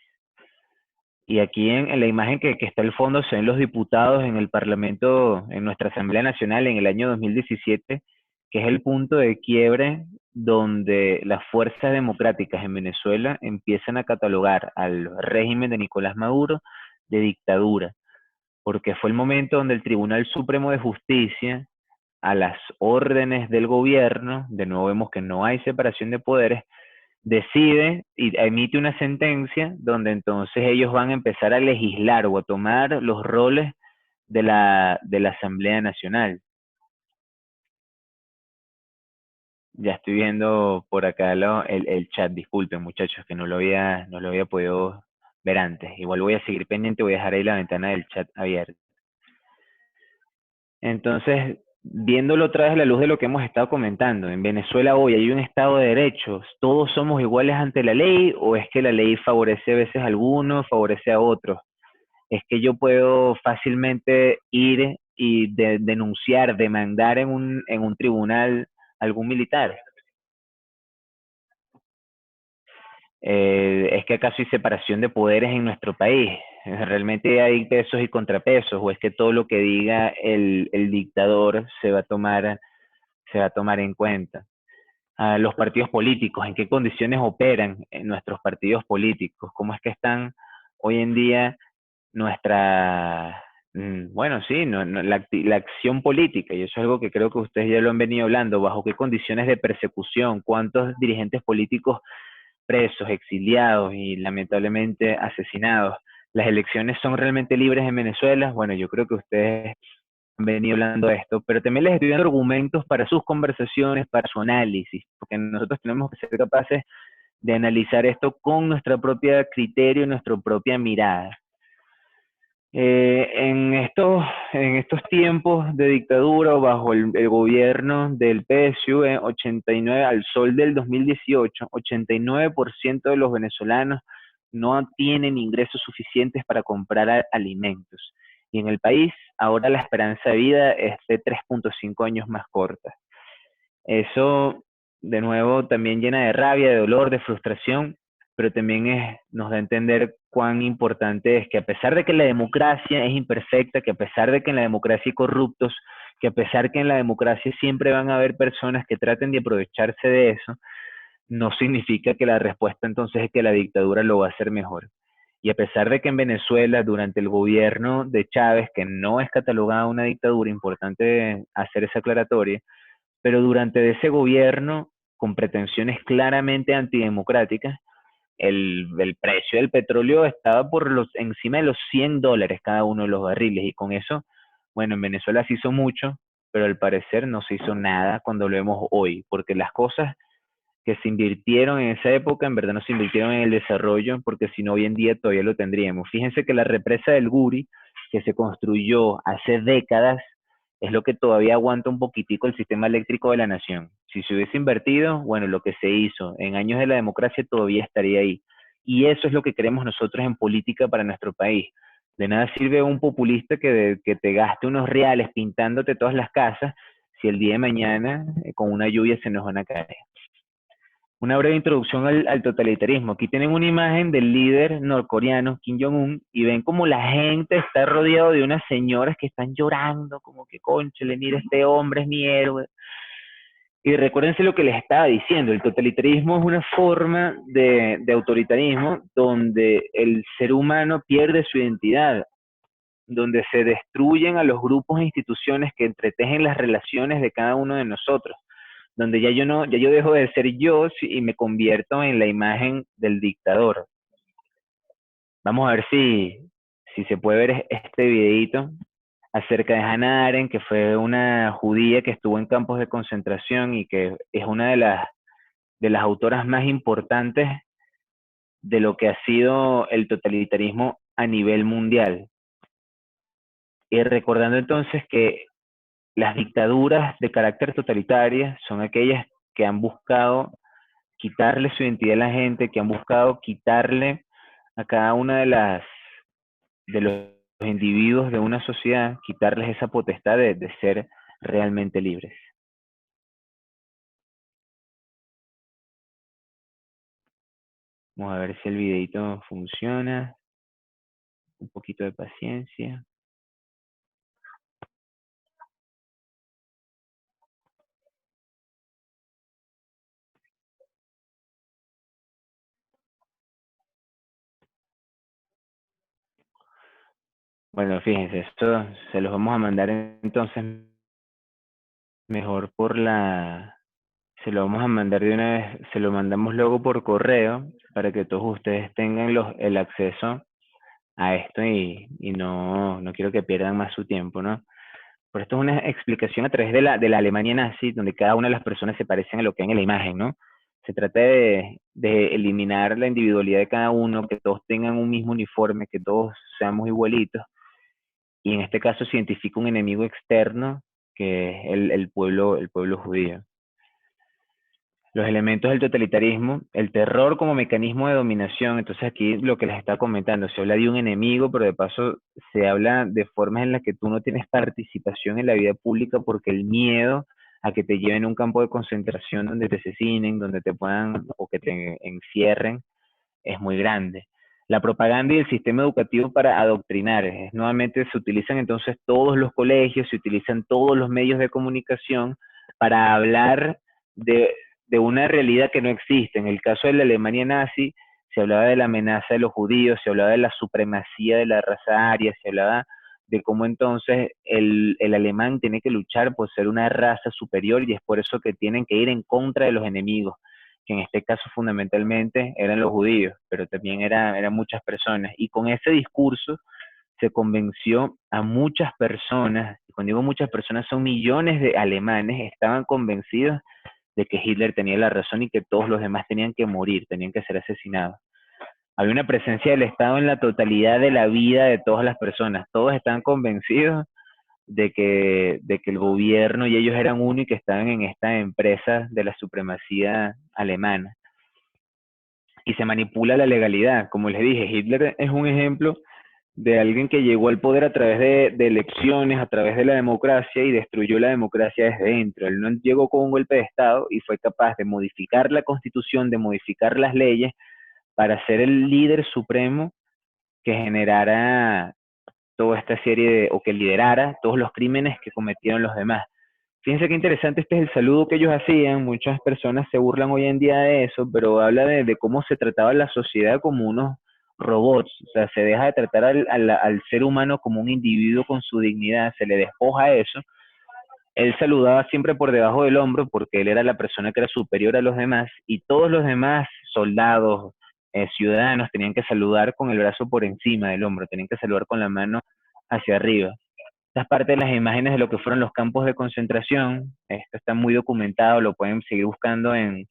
Y aquí en la imagen que está al fondo se ven los diputados en el Parlamento, en nuestra Asamblea Nacional en el año 2017, que es el punto de quiebre donde las fuerzas democráticas en Venezuela empiezan a catalogar al régimen de Nicolás Maduro de dictadura, porque fue el momento donde el Tribunal Supremo de Justicia, a las órdenes del gobierno, de nuevo vemos que no hay separación de poderes, decide y emite una sentencia donde entonces ellos van a empezar a legislar o a tomar los roles de la Asamblea Nacional. Ya estoy viendo por acá el chat, disculpen muchachos que no lo había podido ver antes. Igual voy a seguir pendiente, voy a dejar ahí la ventana del chat abierta. Entonces, viéndolo otra vez a la luz de lo que hemos estado comentando, en Venezuela hoy hay un Estado de derechos, ¿todos somos iguales ante la ley o es que la ley favorece a veces a algunos, favorece a otros? Es que yo puedo fácilmente ir y denunciar, demandar en un tribunal a algún militar. ¿Es que acaso hay separación de poderes en nuestro país? ¿Realmente hay pesos y contrapesos? ¿O es que todo lo que diga el dictador se va a tomar en cuenta? Los partidos políticos, ¿en qué condiciones operan en nuestros partidos políticos? ¿Cómo es que están hoy en día la acción política? Y eso es algo que creo que ustedes ya lo han venido hablando. ¿Bajo qué condiciones de persecución? ¿Cuántos dirigentes políticos presos, exiliados y lamentablemente asesinados? ¿Las elecciones son realmente libres en Venezuela? Bueno, yo creo que ustedes han venido hablando de esto, pero también les estoy dando argumentos para sus conversaciones, para su análisis, porque nosotros tenemos que ser capaces de analizar esto con nuestra propia criterio y nuestra propia mirada. En estos tiempos de dictadura bajo el gobierno del PSUV, 89 al sol del 2018, 89% de los venezolanos no tienen ingresos suficientes para comprar alimentos. Y en el país, ahora la esperanza de vida es de 3.5 años más corta. Eso, de nuevo, también llena de rabia, de dolor, de frustración, pero también nos da a entender cuán importante es que a pesar de que la democracia es imperfecta, que a pesar de que en la democracia hay corruptos, que a pesar que en la democracia siempre van a haber personas que traten de aprovecharse de eso, no significa que la respuesta entonces es que la dictadura lo va a hacer mejor. Y a pesar de que en Venezuela, durante el gobierno de Chávez, que no es catalogada una dictadura, importante hacer esa aclaratoria, pero durante ese gobierno, con pretensiones claramente antidemocráticas, el precio del petróleo estaba encima de los $100 cada uno de los barriles, y con eso, bueno, en Venezuela se hizo mucho, pero al parecer no se hizo nada cuando lo vemos hoy, porque las cosas que se invirtieron en esa época, en verdad no se invirtieron en el desarrollo, porque si no hoy en día todavía lo tendríamos. Fíjense que la represa del Guri, que se construyó hace décadas, es lo que todavía aguanta un poquitico el sistema eléctrico de la nación. Si se hubiese invertido, bueno, lo que se hizo en años de la democracia todavía estaría ahí. Y eso es lo que queremos nosotros en política para nuestro país. De nada sirve un populista que te gaste unos reales pintándote todas las casas si el día de mañana con una lluvia se nos van a caer. Una breve introducción al totalitarismo. Aquí tienen una imagen del líder norcoreano Kim Jong-un y ven como la gente está rodeado de unas señoras que están llorando, como que cónchale, mira, este hombre es mi héroe. Y recuérdense lo que les estaba diciendo, el totalitarismo es una forma de autoritarismo donde el ser humano pierde su identidad, donde se destruyen a los grupos e instituciones que entretejen las relaciones de cada uno de nosotros, donde ya yo dejo de ser yo y me convierto en la imagen del dictador. Vamos a ver si se puede ver este videito acerca de Hannah Arendt, que fue una judía que estuvo en campos de concentración y que es una de las autoras más importantes de lo que ha sido el totalitarismo a nivel mundial. Y recordando entonces que las dictaduras de carácter totalitario son aquellas que han buscado quitarle su identidad a la gente, que han buscado quitarle a cada una de los individuos de una sociedad, quitarles esa potestad de ser realmente libres. Vamos a ver si el videito funciona. Un poquito de paciencia. Bueno, fíjense, esto se los vamos a mandar entonces mejor se lo vamos a mandar de una vez, se lo mandamos luego por correo para que todos ustedes tengan el acceso a esto y no quiero que pierdan más su tiempo, ¿no? Pero esto es una explicación a través de la Alemania nazi, donde cada una de las personas se parecen a lo que hay en la imagen, ¿no? Se trata de eliminar la individualidad de cada uno, que todos tengan un mismo uniforme, que todos seamos igualitos. Y en este caso se identifica un enemigo externo, que es el pueblo judío. Los elementos del totalitarismo, el terror como mecanismo de dominación. Entonces aquí lo que les está comentando, se habla de un enemigo, pero de paso se habla de formas en las que tú no tienes participación en la vida pública porque el miedo a que te lleven a un campo de concentración donde te asesinen, donde te puedan o que te encierren, es muy grande. La propaganda y el sistema educativo para adoctrinar. Nuevamente se utilizan entonces todos los colegios, se utilizan todos los medios de comunicación para hablar de una realidad que no existe. En el caso de la Alemania nazi, se hablaba de la amenaza de los judíos, se hablaba de la supremacía de la raza aria, se hablaba de cómo entonces el alemán tiene que luchar por ser una raza superior y es por eso que tienen que ir en contra de los enemigos, que en este caso fundamentalmente eran los judíos, pero también eran muchas personas. Y con ese discurso se convenció a muchas personas, y cuando digo muchas personas son millones de alemanes, estaban convencidos de que Hitler tenía la razón y que todos los demás tenían que morir, tenían que ser asesinados. Había una presencia del Estado en la totalidad de la vida de todas las personas. Todos estaban convencidos de que el gobierno y ellos eran uno y que estaban en esta empresa de la supremacía alemana. Y se manipula la legalidad. Como les dije, Hitler es un ejemplo de alguien que llegó al poder a través de elecciones, a través de la democracia y destruyó la democracia desde dentro. Él no llegó con un golpe de Estado y fue capaz de modificar la Constitución, de modificar las leyes para ser el líder supremo que generara toda esta serie o que liderara todos los crímenes que cometieron los demás. Fíjense qué interesante, este es el saludo que ellos hacían. Muchas personas se burlan hoy en día de eso, pero habla de cómo se trataba la sociedad como unos robots. O sea, se deja de tratar al ser humano como un individuo con su dignidad, se le despoja eso. Él saludaba siempre por debajo del hombro porque él era la persona que era superior a los demás y todos los demás soldados, ciudadanos tenían que saludar con el brazo por encima del hombro, tenían que saludar con la mano hacia arriba. Esta es parte de las imágenes de lo que fueron los campos de concentración. Esto está muy documentado, lo pueden seguir buscando en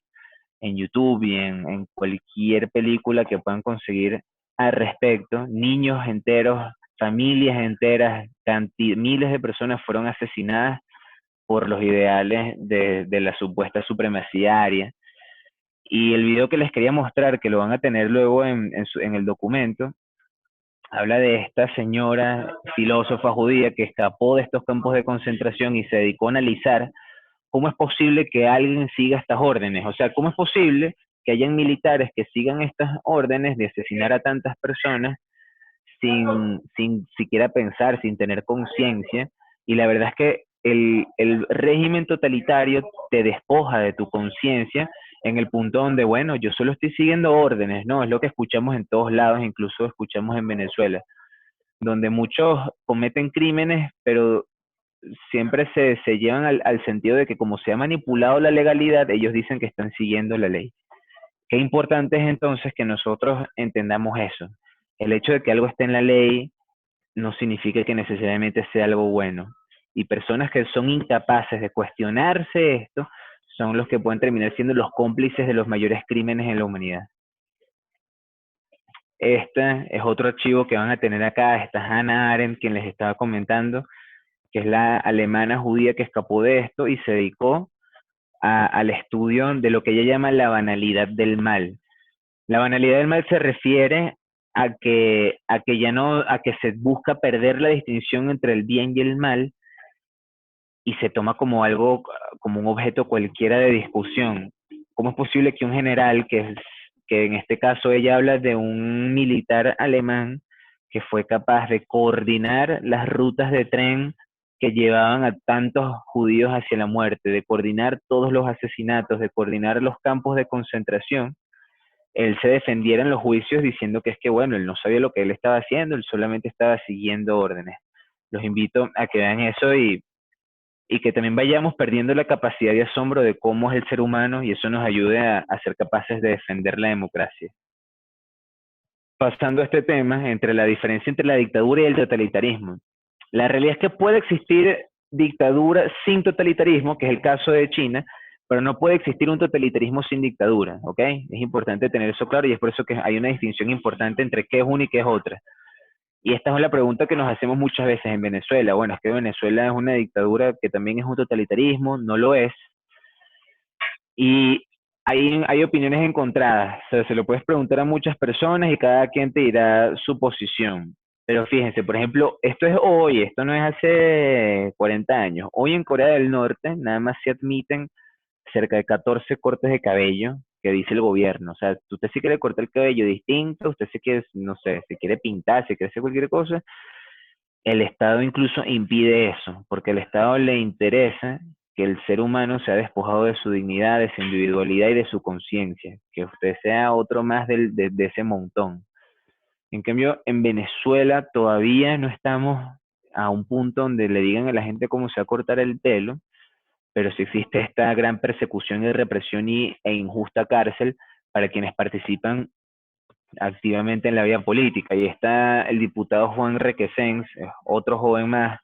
en YouTube y en cualquier película que puedan conseguir al respecto. Niños enteros, familias enteras, miles de personas fueron asesinadas por los ideales de la supuesta supremacía aria. Y el video que les quería mostrar, que lo van a tener luego en el documento, habla de esta señora filósofa judía que escapó de estos campos de concentración y se dedicó a analizar cómo es posible que alguien siga estas órdenes. O sea, cómo es posible que hayan militares que sigan estas órdenes de asesinar a tantas personas sin siquiera pensar, sin tener conciencia. Y la verdad es que el régimen totalitario te despoja de tu conciencia en el punto donde, bueno, yo solo estoy siguiendo órdenes, ¿no? Es lo que escuchamos en todos lados, incluso escuchamos en Venezuela, donde muchos cometen crímenes, pero siempre se llevan al sentido de que como se ha manipulado la legalidad, ellos dicen que están siguiendo la ley. Qué importante es entonces que nosotros entendamos eso. El hecho de que algo esté en la ley no significa que necesariamente sea algo bueno. Y personas que son incapaces de cuestionarse esto son los que pueden terminar siendo los cómplices de los mayores crímenes en la humanidad. Este es otro archivo que van a tener acá. Está Hannah Arendt, quien les estaba comentando, que es la alemana judía que escapó de esto y se dedicó al estudio de lo que ella llama la banalidad del mal. La banalidad del mal se refiere a que se busca perder la distinción entre el bien y el mal y se toma como algo, como un objeto cualquiera de discusión. ¿Cómo es posible que un general, que en este caso ella habla de un militar alemán que fue capaz de coordinar las rutas de tren que llevaban a tantos judíos hacia la muerte, de coordinar todos los asesinatos, de coordinar los campos de concentración, él se defendiera en los juicios diciendo que es que, bueno, él no sabía lo que él estaba haciendo, él solamente estaba siguiendo órdenes? Los invito a que vean eso y que también vayamos perdiendo la capacidad de asombro de cómo es el ser humano y eso nos ayude a ser capaces de defender la democracia. Pasando a este tema, entre la diferencia entre la dictadura y el totalitarismo. La realidad es que puede existir dictadura sin totalitarismo, que es el caso de China, pero no puede existir un totalitarismo sin dictadura, ¿ok? Es importante tener eso claro y es por eso que hay una distinción importante entre qué es una y qué es otra. Y esta es la pregunta que nos hacemos muchas veces en Venezuela. Bueno, es que Venezuela es una dictadura que también es un totalitarismo, no lo es. Y hay opiniones encontradas. O sea, se lo puedes preguntar a muchas personas y cada quien te dirá su posición. Pero fíjense, por ejemplo, esto es hoy, esto no es hace 40 años. Hoy en Corea del Norte nada más se admiten cerca de 14 cortes de cabello que dice el gobierno. O sea, usted se quiere cortar el cabello distinto, usted se quiere, no sé, se quiere pintar, se quiere hacer cualquier cosa, el Estado incluso impide eso, porque al Estado le interesa que el ser humano sea despojado de su dignidad, de su individualidad y de su conciencia, que usted sea otro más de ese montón. En cambio, en Venezuela todavía no estamos a un punto donde le digan a la gente cómo se va a cortar el pelo, pero sí existe esta gran persecución y represión e injusta cárcel para quienes participan activamente en la vida política. Y está el diputado Juan Requesens, otro joven más,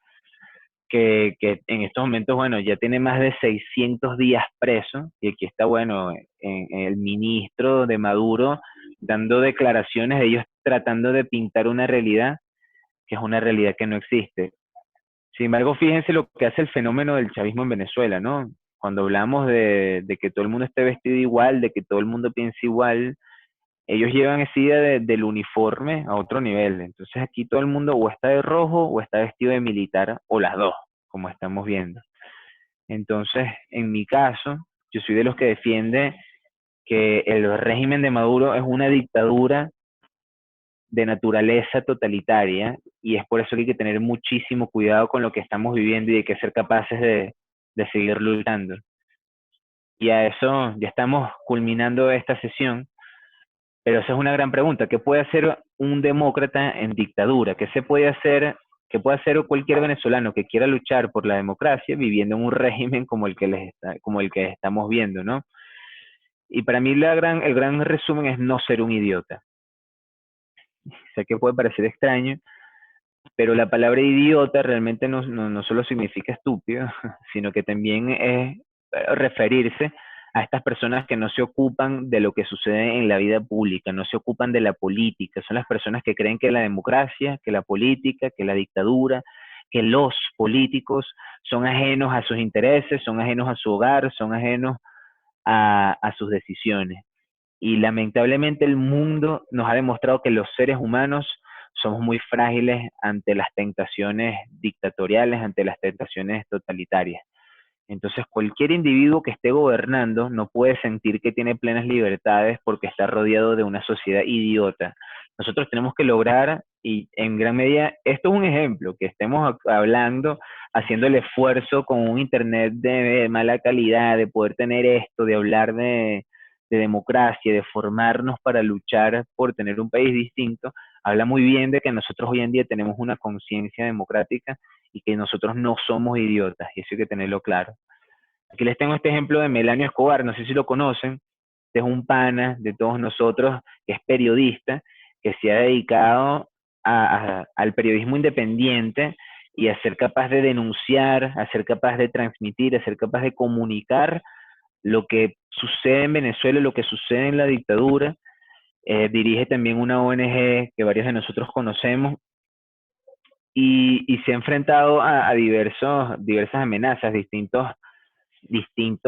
que en estos momentos, bueno, ya tiene más de 600 días preso, y aquí está, bueno, el ministro de Maduro dando declaraciones de ellos tratando de pintar una realidad que es una realidad que no existe. Sin embargo, fíjense lo que hace el fenómeno del chavismo en Venezuela, ¿no? Cuando hablamos de que todo el mundo esté vestido igual, de que todo el mundo piense igual, ellos llevan esa idea del uniforme a otro nivel. Entonces aquí todo el mundo o está de rojo o está vestido de militar, o las dos, como estamos viendo. Entonces, en mi caso, yo soy de los que defiende que el régimen de Maduro es una dictadura de naturaleza totalitaria, y es por eso que hay que tener muchísimo cuidado con lo que estamos viviendo y hay que ser capaces de seguir luchando. Y a eso ya estamos culminando esta sesión, pero esa es una gran pregunta. ¿Qué puede hacer un demócrata en dictadura? ¿Qué puede hacer cualquier venezolano que quiera luchar por la democracia viviendo en un régimen como el que estamos viendo, ¿no? Y para mí el gran resumen es no ser un idiota. Sé que puede parecer extraño, pero la palabra idiota realmente no solo significa estúpido, sino que también es referirse a estas personas que no se ocupan de lo que sucede en la vida pública, no se ocupan de la política, son las personas que creen que la democracia, que la política, que la dictadura, que los políticos son ajenos a sus intereses, son ajenos a su hogar, son ajenos a sus decisiones. Y lamentablemente el mundo nos ha demostrado que los seres humanos somos muy frágiles ante las tentaciones dictatoriales, ante las tentaciones totalitarias. Entonces cualquier individuo que esté gobernando no puede sentir que tiene plenas libertades porque está rodeado de una sociedad idiota. Nosotros tenemos que lograr, y en gran medida, esto es un ejemplo, que estemos hablando, haciendo el esfuerzo con un internet de mala calidad, de poder tener esto, de hablar de democracia, de formarnos para luchar por tener un país distinto, habla muy bien de que nosotros hoy en día tenemos una conciencia democrática y que nosotros no somos idiotas, y eso hay que tenerlo claro. Aquí les tengo este ejemplo de Melanio Escobar, no sé si lo conocen, este es un pana de todos nosotros, que es periodista, que se ha dedicado al periodismo independiente y a ser capaz de denunciar, a ser capaz de transmitir, a ser capaz de comunicar lo que sucede en Venezuela, lo que sucede en la dictadura. Dirige también una ONG que varios de nosotros conocemos y se ha enfrentado a diversas amenazas, distintos,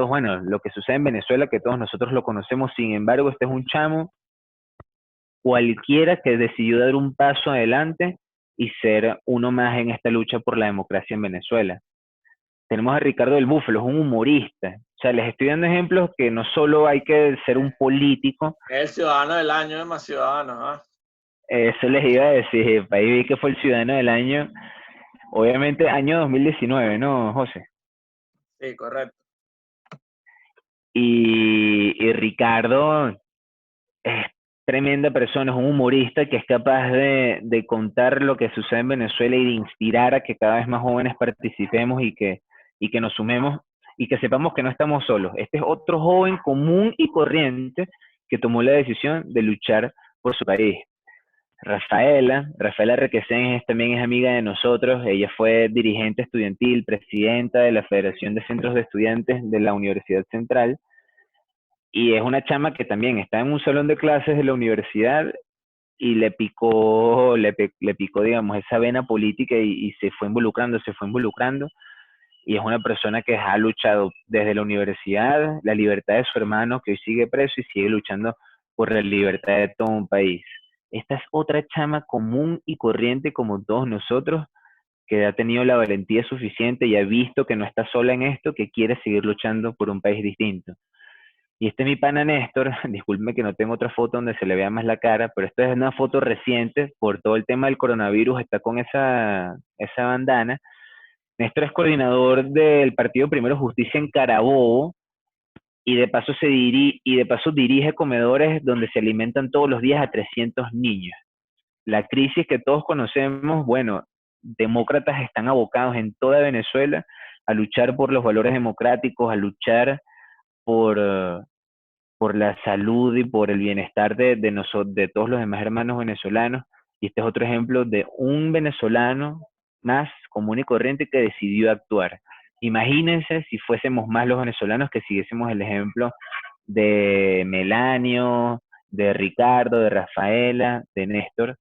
bueno, lo que sucede en Venezuela, que todos nosotros lo conocemos. Sin embargo, este es un chamo cualquiera que decidió dar un paso adelante y ser uno más en esta lucha por la democracia en Venezuela. Tenemos a Ricardo del Búfalo, es un humorista. O sea, les estoy dando ejemplos que no solo hay que ser un político. El ciudadano del año es más ciudadano, ¿ah? Eso les iba a decir, ahí vi que fue el ciudadano del año, obviamente año 2019, ¿no, José? Sí, correcto. Y Ricardo es tremenda persona, es un humorista que es capaz de contar lo que sucede en Venezuela y de inspirar a que cada vez más jóvenes participemos y que nos sumemos y que sepamos que no estamos solos. Este es otro joven común y corriente que tomó la decisión de luchar por su país. Rafaela Requesén también es amiga de nosotros. Ella fue dirigente estudiantil, presidenta de la Federación de Centros de Estudiantes de la Universidad Central, y es una chama que también está en un salón de clases de la universidad y le picó, digamos, esa vena política y se fue involucrando, y es una persona que ha luchado desde la universidad, la libertad de su hermano, que hoy sigue preso, y sigue luchando por la libertad de todo un país. Esta es otra chama común y corriente como todos nosotros, que ha tenido la valentía suficiente y ha visto que no está sola en esto, que quiere seguir luchando por un país distinto. Y este es mi pana Néstor, disculpe que no tengo otra foto donde se le vea más la cara, pero esta es una foto reciente, por todo el tema del coronavirus, está con esa bandana. Néstor es coordinador del Partido Primero Justicia en Carabobo, y de paso dirige comedores donde se alimentan todos los días a 300 niños. La crisis que todos conocemos, bueno, demócratas están abocados en toda Venezuela a luchar por los valores democráticos, a luchar por la salud y por el bienestar de todos los demás hermanos venezolanos. Y este es otro ejemplo de un venezolano más común y corriente que decidió actuar. Imagínense si fuésemos más los venezolanos que siguiésemos el ejemplo de Melanio, de Ricardo, de Rafaela, de Néstor,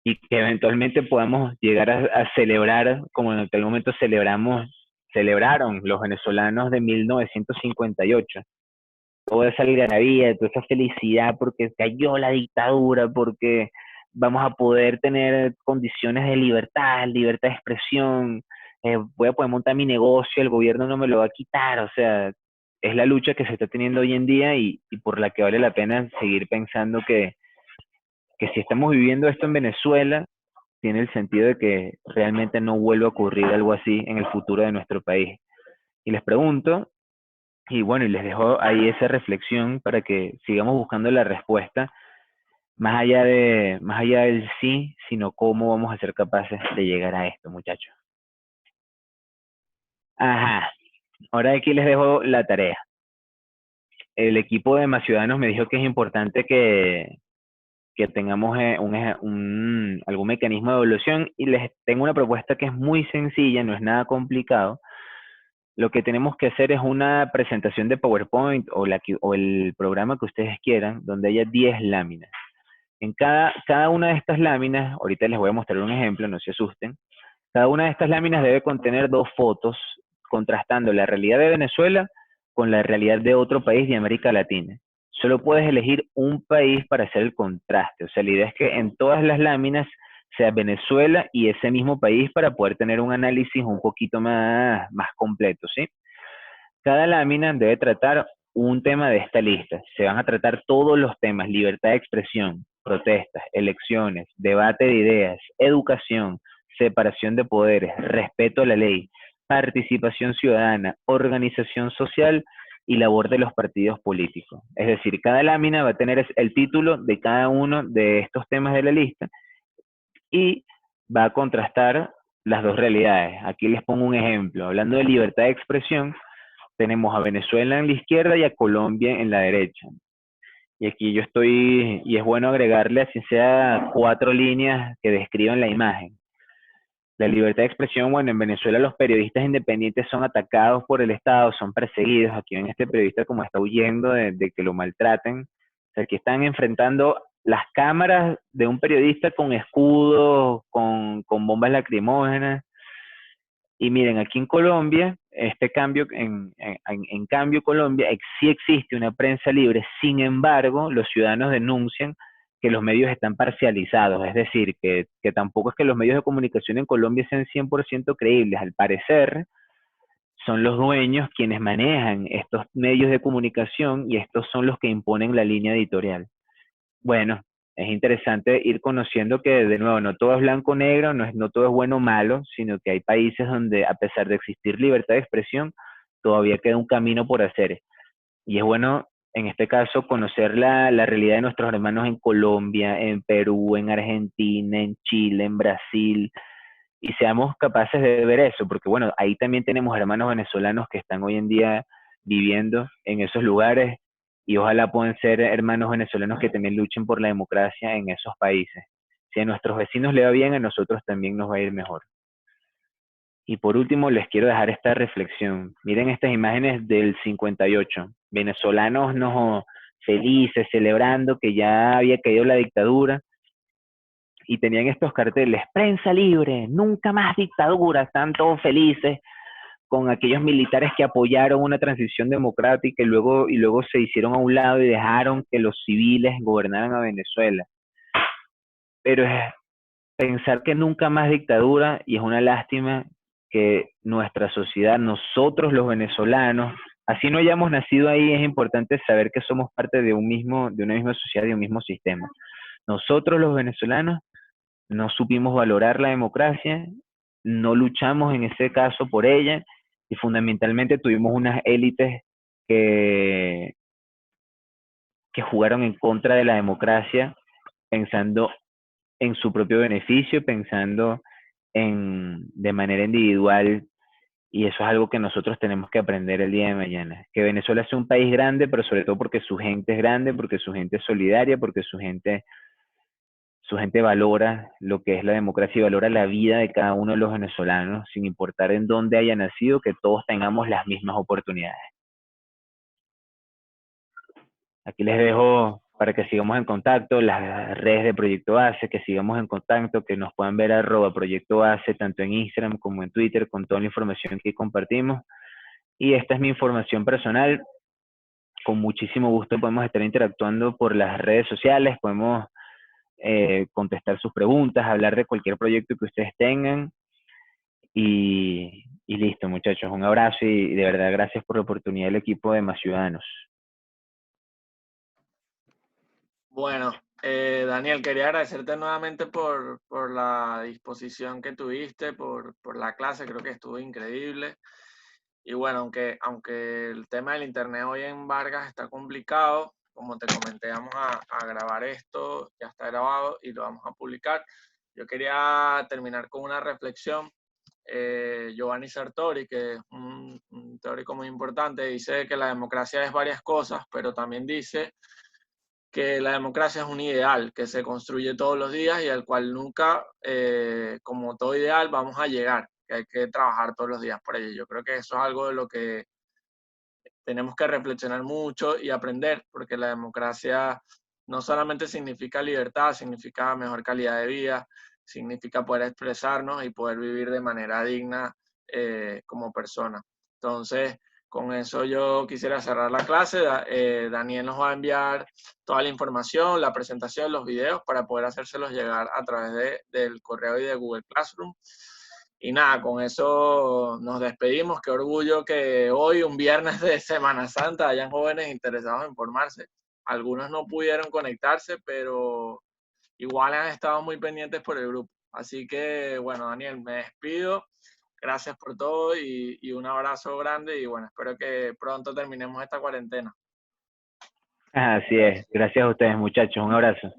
y que eventualmente podamos llegar a celebrar, como en aquel momento celebraron los venezolanos de 1958. Toda esa algarabía, toda esa felicidad porque cayó la dictadura, porque vamos a poder tener condiciones de libertad de expresión, voy a poder montar mi negocio, el gobierno no me lo va a quitar. O sea, es la lucha que se está teniendo hoy en día y por la que vale la pena seguir pensando que si estamos viviendo esto en Venezuela, tiene el sentido de que realmente no vuelva a ocurrir algo así en el futuro de nuestro país. Y les pregunto, y bueno, y les dejo ahí esa reflexión para que sigamos buscando la respuesta, más allá del sí, sino cómo vamos a ser capaces de llegar a esto, muchachos. Ajá, ahora aquí les dejo la tarea. El equipo de Más Ciudadanos me dijo que es importante que tengamos algún mecanismo de evaluación, y les tengo una propuesta que es muy sencilla, no es nada complicado. lo que tenemos que hacer es una presentación de PowerPoint o el programa que ustedes quieran, donde haya 10 láminas. En cada una de estas láminas, ahorita les voy a mostrar un ejemplo, no se asusten, cada una de estas láminas debe contener 2 fotos contrastando la realidad de Venezuela con la realidad de otro país de América Latina. Solo puedes elegir un país para hacer el contraste. O sea, la idea es que en todas las láminas sea Venezuela y ese mismo país para poder tener un análisis un poquito más completo, ¿sí? Cada lámina debe tratar un tema de esta lista. Se van a tratar todos los temas: libertad de expresión, protestas, elecciones, debate de ideas, educación, separación de poderes, respeto a la ley, participación ciudadana, organización social y labor de los partidos políticos. Es decir, cada lámina va a tener el título de cada uno de estos temas de la lista y va a contrastar las 2 realidades. Aquí les pongo un ejemplo. Hablando de libertad de expresión, tenemos a Venezuela en la izquierda y a Colombia en la derecha. Y aquí yo estoy, y es bueno agregarle así sea 4 líneas que describan la imagen. La libertad de expresión, bueno, en Venezuela los periodistas independientes son atacados por el Estado, son perseguidos. Aquí ven este periodista como está huyendo de que lo maltraten. O sea, aquí están enfrentando las cámaras de un periodista con escudos, con bombas lacrimógenas. Y miren, aquí en Colombia, en cambio Colombia sí existe una prensa libre. Sin embargo, los ciudadanos denuncian que los medios están parcializados, es decir, que tampoco es que los medios de comunicación en Colombia sean 100% creíbles. Al parecer, son los dueños quienes manejan estos medios de comunicación y estos son los que imponen la línea editorial. Bueno, es interesante ir conociendo que, de nuevo, no todo es blanco o negro, no todo es bueno o malo, sino que hay países donde, a pesar de existir libertad de expresión, todavía queda un camino por hacer. Y es bueno, en este caso, conocer la realidad de nuestros hermanos en Colombia, en Perú, en Argentina, en Chile, en Brasil, y seamos capaces de ver eso, porque bueno, ahí también tenemos hermanos venezolanos que están hoy en día viviendo en esos lugares, y ojalá puedan ser hermanos venezolanos que también luchen por la democracia en esos países. Si a nuestros vecinos le va bien, a nosotros también nos va a ir mejor. Y por último, les quiero dejar esta reflexión. Miren estas imágenes del 58. Venezolanos felices, celebrando que ya había caído la dictadura. Y tenían estos carteles: prensa libre, nunca más dictadura. Están todos felices con aquellos militares que apoyaron una transición democrática y luego se hicieron a un lado y dejaron que los civiles gobernaran a Venezuela. Pero es pensar que nunca más dictadura, y es una lástima que nuestra sociedad, nosotros los venezolanos, así no hayamos nacido ahí, es importante saber que somos parte de una misma sociedad y un mismo sistema. Nosotros los venezolanos no supimos valorar la democracia, no luchamos en ese caso por ella, y fundamentalmente tuvimos unas élites que jugaron en contra de la democracia, pensando en su propio beneficio, pensando de manera individual, y eso es algo que nosotros tenemos que aprender el día de mañana. Que Venezuela es un país grande, pero sobre todo porque su gente es grande, porque su gente es solidaria, porque su gente valora lo que es la democracia y valora la vida de cada uno de los venezolanos, sin importar en dónde haya nacido, que todos tengamos las mismas oportunidades. Aquí les dejo para que sigamos en contacto las redes de Proyecto Base, que sigamos en contacto, que nos puedan ver @Proyecto Base, tanto en Instagram como en Twitter, con toda la información que compartimos. Y esta es mi información personal. Con muchísimo gusto podemos estar interactuando por las redes sociales, podemos contestar sus preguntas, hablar de cualquier proyecto que ustedes tengan. Y listo, muchachos, un abrazo y de verdad gracias por la oportunidad del equipo de Más Ciudadanos. Bueno, Daniel, quería agradecerte nuevamente por la disposición que tuviste, por la clase, creo que estuvo increíble. Y bueno, aunque el tema del internet hoy en Vargas está complicado, como te comenté, vamos a grabar esto, ya está grabado y lo vamos a publicar. Yo quería terminar con una reflexión. Giovanni Sartori, que es un teórico muy importante, dice que la democracia es varias cosas, pero también dice que la democracia es un ideal que se construye todos los días y al cual nunca, como todo ideal, vamos a llegar, que hay que trabajar todos los días por ello. Yo creo que eso es algo de lo que tenemos que reflexionar mucho y aprender, porque la democracia no solamente significa libertad, significa mejor calidad de vida, significa poder expresarnos y poder vivir de manera digna como persona. Entonces, con eso yo quisiera cerrar la clase. Daniel nos va a enviar toda la información, la presentación, los videos para poder hacérselos llegar a través del correo y de Google Classroom. Y nada, con eso nos despedimos. Qué orgullo que hoy, un viernes de Semana Santa, hayan jóvenes interesados en formarse. Algunos no pudieron conectarse, pero igual han estado muy pendientes por el grupo. Así que, bueno, Daniel, me despido. Gracias por todo y un abrazo grande. Y bueno, espero que pronto terminemos esta cuarentena. Así es. Gracias a ustedes, muchachos. Un abrazo.